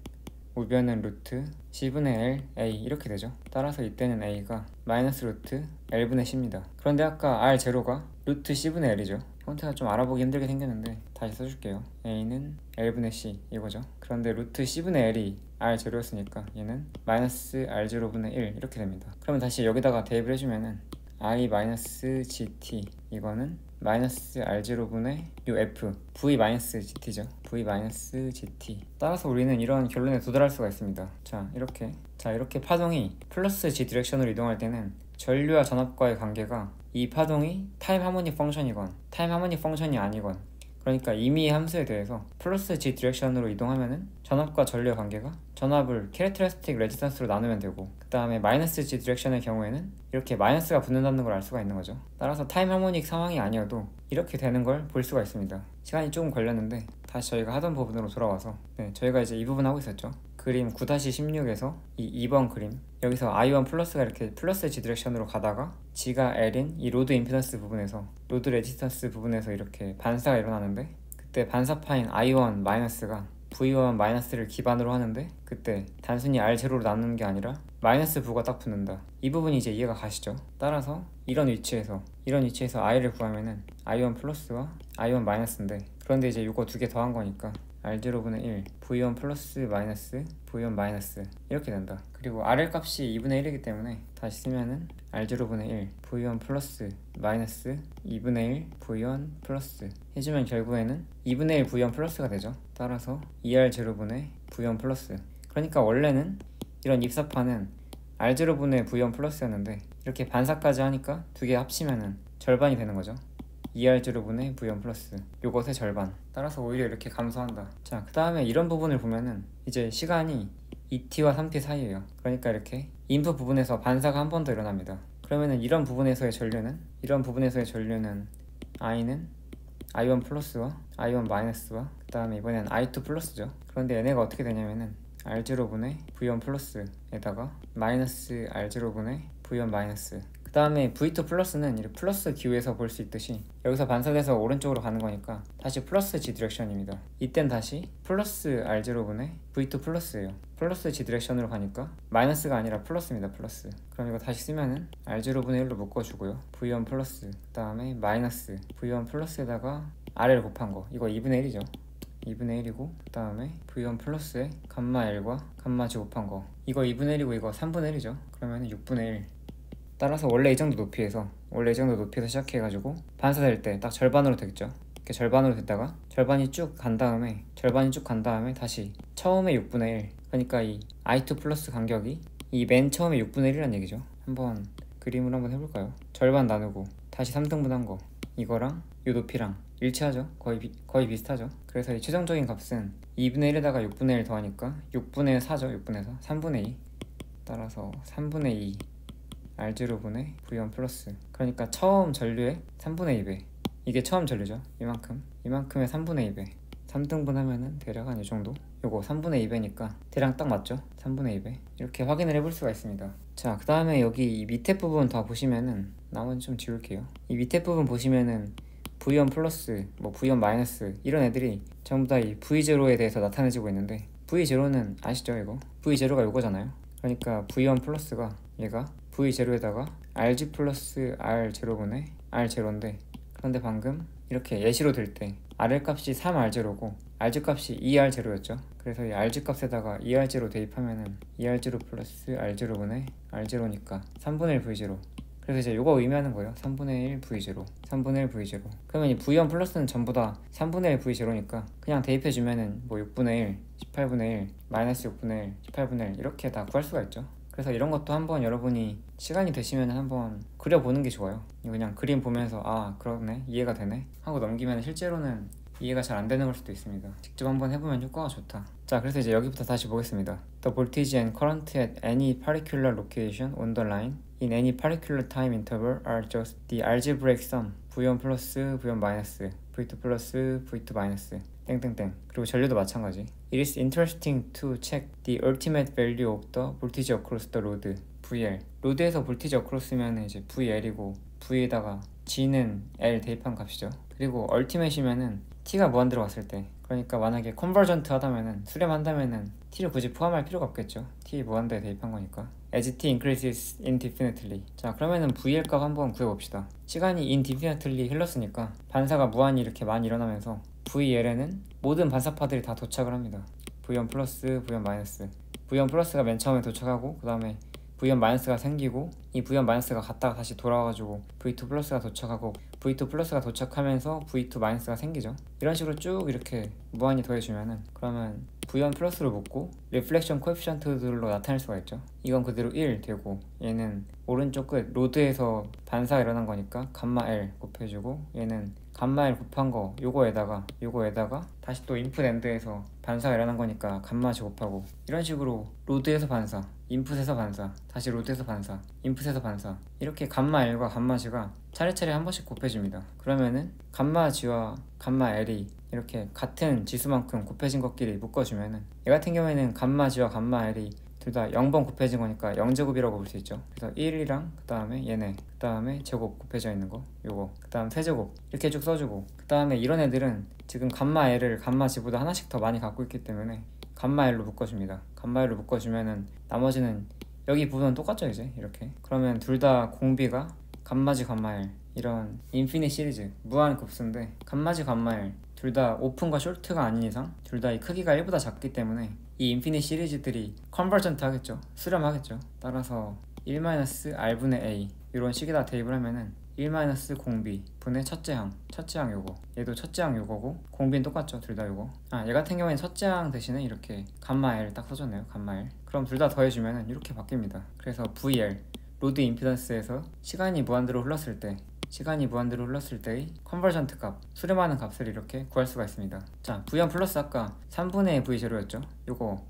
우변은 루트 C분의 L A 이렇게 되죠. 따라서 이때는 A가 마이너스 루트 L분의 C입니다. 그런데 아까 R0가 루트 C분의 L이죠. 형태가 좀 알아보기 힘들게 생겼는데 다시 써줄게요. A는 L분의 C 이거죠. 그런데 루트 C분의 L이 R0였으니까 얘는 마이너스 R0분의 1 이렇게 됩니다. 그러면 다시 여기다가 대입을 해주면은 I 마이너스 GT 이거는 마이너스 R0분의 F V 마이너스 GT죠. V 마이너스 GT. 따라서 우리는 이런 결론에 도달할 수가 있습니다. 이렇게 파동이 플러스 G 디렉션으로 이동할 때는 전류와 전압과의 관계가 이 파동이 타임 하모닉 펑션이건 타임 하모닉 펑션이 아니건, 그러니까 임의의 함수에 대해서 플러스 G 디렉션으로 이동하면은 전압과 전류의 관계가 전압을 캐릭터리스틱 레지스턴스로 나누면 되고, 그 다음에 마이너스 G 디렉션의 경우에는 이렇게 마이너스가 붙는다는 걸 알 수가 있는 거죠. 따라서 타임 하모닉 상황이 아니어도 이렇게 되는 걸 볼 수가 있습니다. 시간이 조금 걸렸는데 다시 저희가 하던 부분으로 돌아와서 저희가 이제 이 부분 하고 있었죠. 그림 9-16에서 이 2번 그림 여기서 I1 플러스가 이렇게 플러스 G 디렉션으로 가다가 G가 L인 이 로드 임피던스 부분에서 로드 레지스턴스 부분에서 이렇게 반사가 일어나는데 그때 반사파인 I1 마이너스가 V1 마이너스를 기반으로 하는데 그때 단순히 R0로 나누는 게 아니라 마이너스 부가 딱 붙는다. 이 부분이 이제 이해가 가시죠? 따라서 이런 위치에서 I를 구하면은 I1 플러스와 I1 마이너스인데 그런데 이제 이거 두 개 더한 거니까 R0분의 1 V1 플러스 마이너스 V1 마이너스 이렇게 된다. 그리고 RL 값이 2분의 1이기 때문에 다시 쓰면은 R0분의 1 V1 플러스 마이너스 2분의 1 V1 플러스 해주면 결국에는 2분의 1 V1 플러스가 되죠. 따라서 2R0분의 V1 플러스. 그러니까 원래는 이런 입사판은 R0분의 V1 플러스였는데 이렇게 반사까지 하니까 두 개 합치면은 절반이 되는 거죠. 2R0분의 V1 플러스 요것의 절반. 따라서 오히려 이렇게 감소한다. 자, 그 다음에 이런 부분을 보면은 이제 시간이 2t와 3t 사이에요. 그러니까 이렇게 인풋 부분에서 반사가 한 번 더 일어납니다. 그러면은 이런 부분에서의 전류는 I는 I1 플러스와 I1 마이너스와 그 다음에 이번엔 I2 플러스죠. 그런데 얘네가 어떻게 되냐면은 R0분의 V1 플러스에다가 마이너스 R0분의 V1 마이너스 그 다음에 V2 플러스는 이렇게 플러스 기호에서 볼 수 있듯이 여기서 반사돼서 오른쪽으로 가는 거니까 다시 플러스 G 디렉션입니다. 이땐 다시 플러스 R0분의 V2 플러스예요. 플러스 G 디렉션으로 가니까 마이너스가 아니라 플러스입니다. 플러스. 그럼 이거 다시 쓰면은 R0분의 1로 묶어주고요. V1 플러스 그 다음에 마이너스 V1 플러스에다가 R을 곱한 거 이거 2분의 1이죠. 2분의 1이고 그 다음에 V1 플러스에 감마 L과 감마 G 곱한 거 이거 2분의 1이고 이거 3분의 1이죠. 그러면 6분의 1. 따라서 원래 이 정도 높이에서 시작해가지고 반사될 때 딱 절반으로 되겠죠. 이렇게 절반으로 됐다가 절반이 쭉 간 다음에 다시 처음에 6분의 1 그러니까 이 I2 플러스 간격이 이 맨 처음에 6분의 1이란 얘기죠. 한번 그림을 한번 해볼까요? 절반 나누고 다시 3등분한 거 이거랑 이 높이랑 일치하죠? 거의 비슷하죠? 그래서 이 최종적인 값은 2분의 1에다가 6분의 1 더하니까 6분의 4죠. 6분의 4 3분의 2 따라서 3분의 2 R0분의 V1 플러스 그러니까 처음 전류의 3분의 2배 이게 처음 전류죠. 이만큼의 3분의 2배 3등분 하면은 대략 한 이 정도 요거 3분의 2배니까 대략 딱 맞죠? 3분의 2배 이렇게 확인을 해볼 수가 있습니다. 자, 그 다음에 여기 이 밑에 부분 다 보시면은 나머지 좀 지울게요. 이 밑에 부분 보시면은 V1 플러스 V1 마이너스 이런 애들이 전부 다 이 V0에 대해서 나타내지고 있는데 V0는 아시죠? 이거 V0가 요거잖아요. 그러니까 V1 플러스가 얘가 V0에다가 RG 플러스 R0분의 R0인데 그런데 방금 이렇게 예시로 들 때 RL 값이 3R0고 RG 값이 2R0였죠. 그래서 이 RG 값에다가 2R0 대입하면은 2R0 플러스 R0분의 R0니까 3분의 1 V0 그래서 이제 요거 의미하는 거예요. 3분의 1 V0 3분의 1 V0 그러면 이 V1 플러스는 전부 다 3분의 1 V0니까 그냥 대입해주면은 6분의 1 18분의 1 마이너스 6분의 1 18분의 1 이렇게 다 구할 수가 있죠. 그래서 이런 것도 한번 여러분이 시간이 되시면 한번 그려보는 게 좋아요. 그냥 그림 보면서 아 그러네 이해가 되네 하고 넘기면 실제로는 이해가 잘 안 되는 걸 수도 있습니다. 직접 한번 해보면 효과가 좋다. 자, 그래서 이제 여기부터 다시 보겠습니다. The voltage and current at any particular location on the line in any particular time interval are just the algebraic sum V1 플러스 V1 마이너스 V2 플러스 V2 마이너스 땡땡땡. 그리고 전류도 마찬가지. It is interesting to check the ultimate value of the voltage across the load VL. 로드에서 볼티지 across면 이제 VL이고 V에다가 G는 L 대입한 값이죠. 그리고 ultimate이면은 T가 무한대로 갔을 때 그러니까 만약에 컨버전트 하다면은 수렴한다면은 T를 굳이 포함할 필요가 없겠죠. T 무한대에 대입한 거니까. As T increases indefinitely. 자, 그러면은 VL 값 한번 구해봅시다. 시간이 indefinitely 흘렀으니까 반사가 무한히 이렇게 많이 일어나면서 VL에는 모든 반사파들이 다 도착을 합니다. V1 플러스, V1 마이너스. V1 플러스가 맨 처음에 도착하고 그 다음에 V1 마이너스가 생기고 이 V1 마이너스가 갔다가 다시 돌아와가지고 V2 플러스가 도착하고 V2 플러스가 도착하면서 V2 마이너스가 생기죠. 이런 식으로 쭉 이렇게 무한히 더해주면은 그러면 V1 플러스를 묶고 리플렉션 코에피션트들로 나타낼 수가 있죠. 이건 그대로 1 되고 얘는 오른쪽 끝 로드에서 반사가 일어난 거니까 감마 L 곱해주고 얘는 감마 L 곱한 거 요거에다가 다시 또 인풋 엔드에서 반사가 일어난 거니까 감마 G 곱하고, 이런 식으로 로드에서 반사, 인풋에서 반사, 다시 로드에서 반사, 인풋에서 반사, 이렇게 감마 L과 감마 G가 차례차례 한 번씩 곱해집니다. 그러면은 감마 G와 감마 L이 이렇게 같은 지수만큼 곱해진 것끼리 묶어주면은, 얘 같은 경우에는 감마 G와 감마 L이 둘 다 0번 곱해진 거니까 0제곱이라고 볼 수 있죠. 그래서 1이랑 그 다음에 얘네, 그 다음에 제곱 곱해져 있는 거 요거, 그 다음 세제곱 이렇게 쭉 써주고, 그 다음에 이런 애들은 지금 감마 L을 감마 G보다 하나씩 더 많이 갖고 있기 때문에 감마 L로 묶어줍니다. 감마 L로 묶어주면은 나머지는 여기 부분은 똑같죠 이제 이렇게. 그러면 둘 다 공비가 감마 G 감마 L, 이런 인피니트 시리즈 무한 급수인데, 감마 G 감마 L 둘 다 오픈과 숄트가 아닌 이상 둘 다 이 크기가 1보다 작기 때문에 이 인피니트 시리즈들이 컨버전트 하겠죠, 수렴하겠죠. 따라서 1-R분의 A 이런 식에다 대입을 하면은 1-공비 분의 첫째 항 요거, 얘도 첫째 항 요거고, 공비는 똑같죠 둘 다 요거. 얘 같은 경우에는 첫째 항 대신에 이렇게 감마 L 딱 써줬네요, 감마 L. 그럼 둘 다 더해주면은 이렇게 바뀝니다. 그래서 VL 로드 임피던스에서 시간이 무한대로 흘렀을 때의 컨버전트 값, 수렴하는 값을 이렇게 구할 수가 있습니다. 자, V1 플러스 아까 3분의 V0였죠. 요거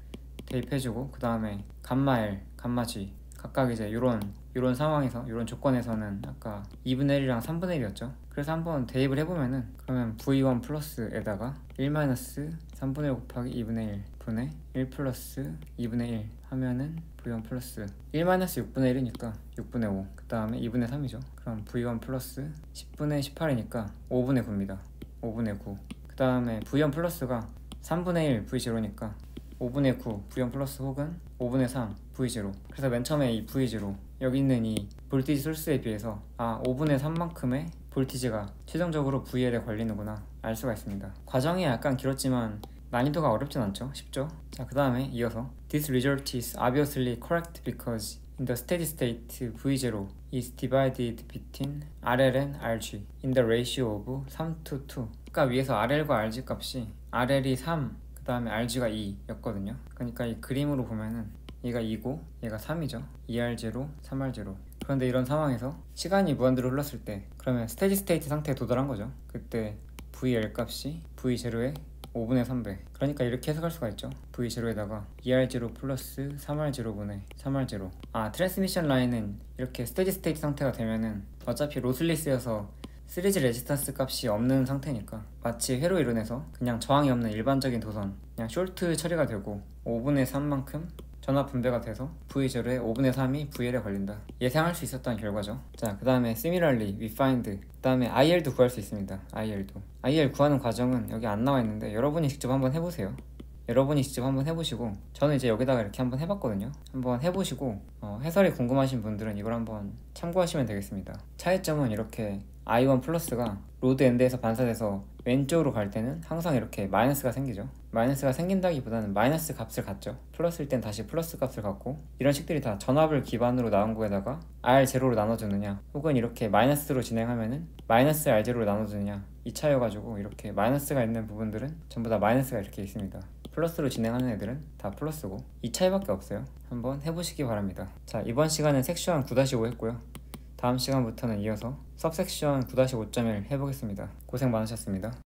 대입해주고, 그 다음에 감마 L, 감마 G 각각 이제 요런 상황에서, 요런 조건에서는 아까 2분의 1이랑 3분의 1이었죠. 그래서 한번 대입을 해보면은, 그러면 V1 플러스에다가 1-3분의 1 곱하기 2분의 1 분의 1 플러스 2분의 1 하면은 V1 플러스 1-6분의 1이니까 6분의 5, 그 다음에 2분의 3이죠. 그럼 V1 플러스 10분의 18이니까 5분의 9입니다. 5분의 9. 그 다음에 V1 플러스가 3분의 1 V0니까 5분의 9 V1 플러스 혹은 5분의 3 V0. 그래서 맨 처음에 이 V0 여기 있는 이 볼티지 소스에 비해서 5분의 3만큼의 볼티지가 최종적으로 VL에 걸리는구나 알 수가 있습니다. 과정이 약간 길었지만 난이도가 어렵진 않죠. 쉽죠. 자, 그 다음에 이어서 This result is obviously correct because in the steady state V0 is divided between RL and RG in the ratio of 3:2. 아까 위에서 RL과 RG 값이 RL이 3, 그 다음에 RG가 2였거든요. 그러니까 이 그림으로 보면은 얘가 2고 얘가 3이죠. 2R0, 3R0. 그런데 이런 상황에서 시간이 무한대로 흘렀을 때, 그러면 스테디 스테이트 상태에 도달한 거죠. 그때 VL 값이 V0의 5분의 3배. 그러니까 이렇게 해석할 수가 있죠. V0에다가 2R0 플러스 3R0분의 3R0. 트랜스미션 라인은 이렇게 스테디 스테이트 상태가 되면은 어차피 로슬리스여서 시리즈 레지스턴스 값이 없는 상태니까 마치 회로 이론에서 그냥 저항이 없는 일반적인 도선, 그냥 숄트 처리가 되고 5분의 3만큼 전압 분배가 돼서 V0의 5분의 3이 VL에 걸린다. 예상할 수 있었던 결과죠. 자, 그 다음에 similarly we find, 그 다음에 IL도 구할 수 있습니다. IL 구하는 과정은 여기 안 나와 있는데 여러분이 직접 한번 해보세요. 저는 이제 여기다가 이렇게 한번 해봤거든요. 한번 해보시고 해설이 궁금하신 분들은 이걸 한번 참고하시면 되겠습니다. 차이점은 이렇게 I1 플러스가 로드 엔드에서 반사돼서 왼쪽으로 갈 때는 항상 이렇게 마이너스가 생기죠. 마이너스가 생긴다기보다는 마이너스 값을 갖죠. 플러스일 땐 다시 플러스 값을 갖고, 이런 식들이 다 전압을 기반으로 나온 거에다가 R0로 나눠주느냐, 혹은 이렇게 마이너스로 진행하면은 마이너스 R0로 나눠주느냐, 이 차여가지고 이렇게 마이너스가 있는 부분들은 전부 다 마이너스가 이렇게 있습니다. 플러스로 진행하는 애들은 다 플러스고, 이 차이밖에 없어요. 한번 해보시기 바랍니다. 자, 이번 시간은 섹션 9-5 했고요. 다음 시간부터는 이어서 सब섹션 9-5.1 해보겠습니다. 고생 많으셨습니다.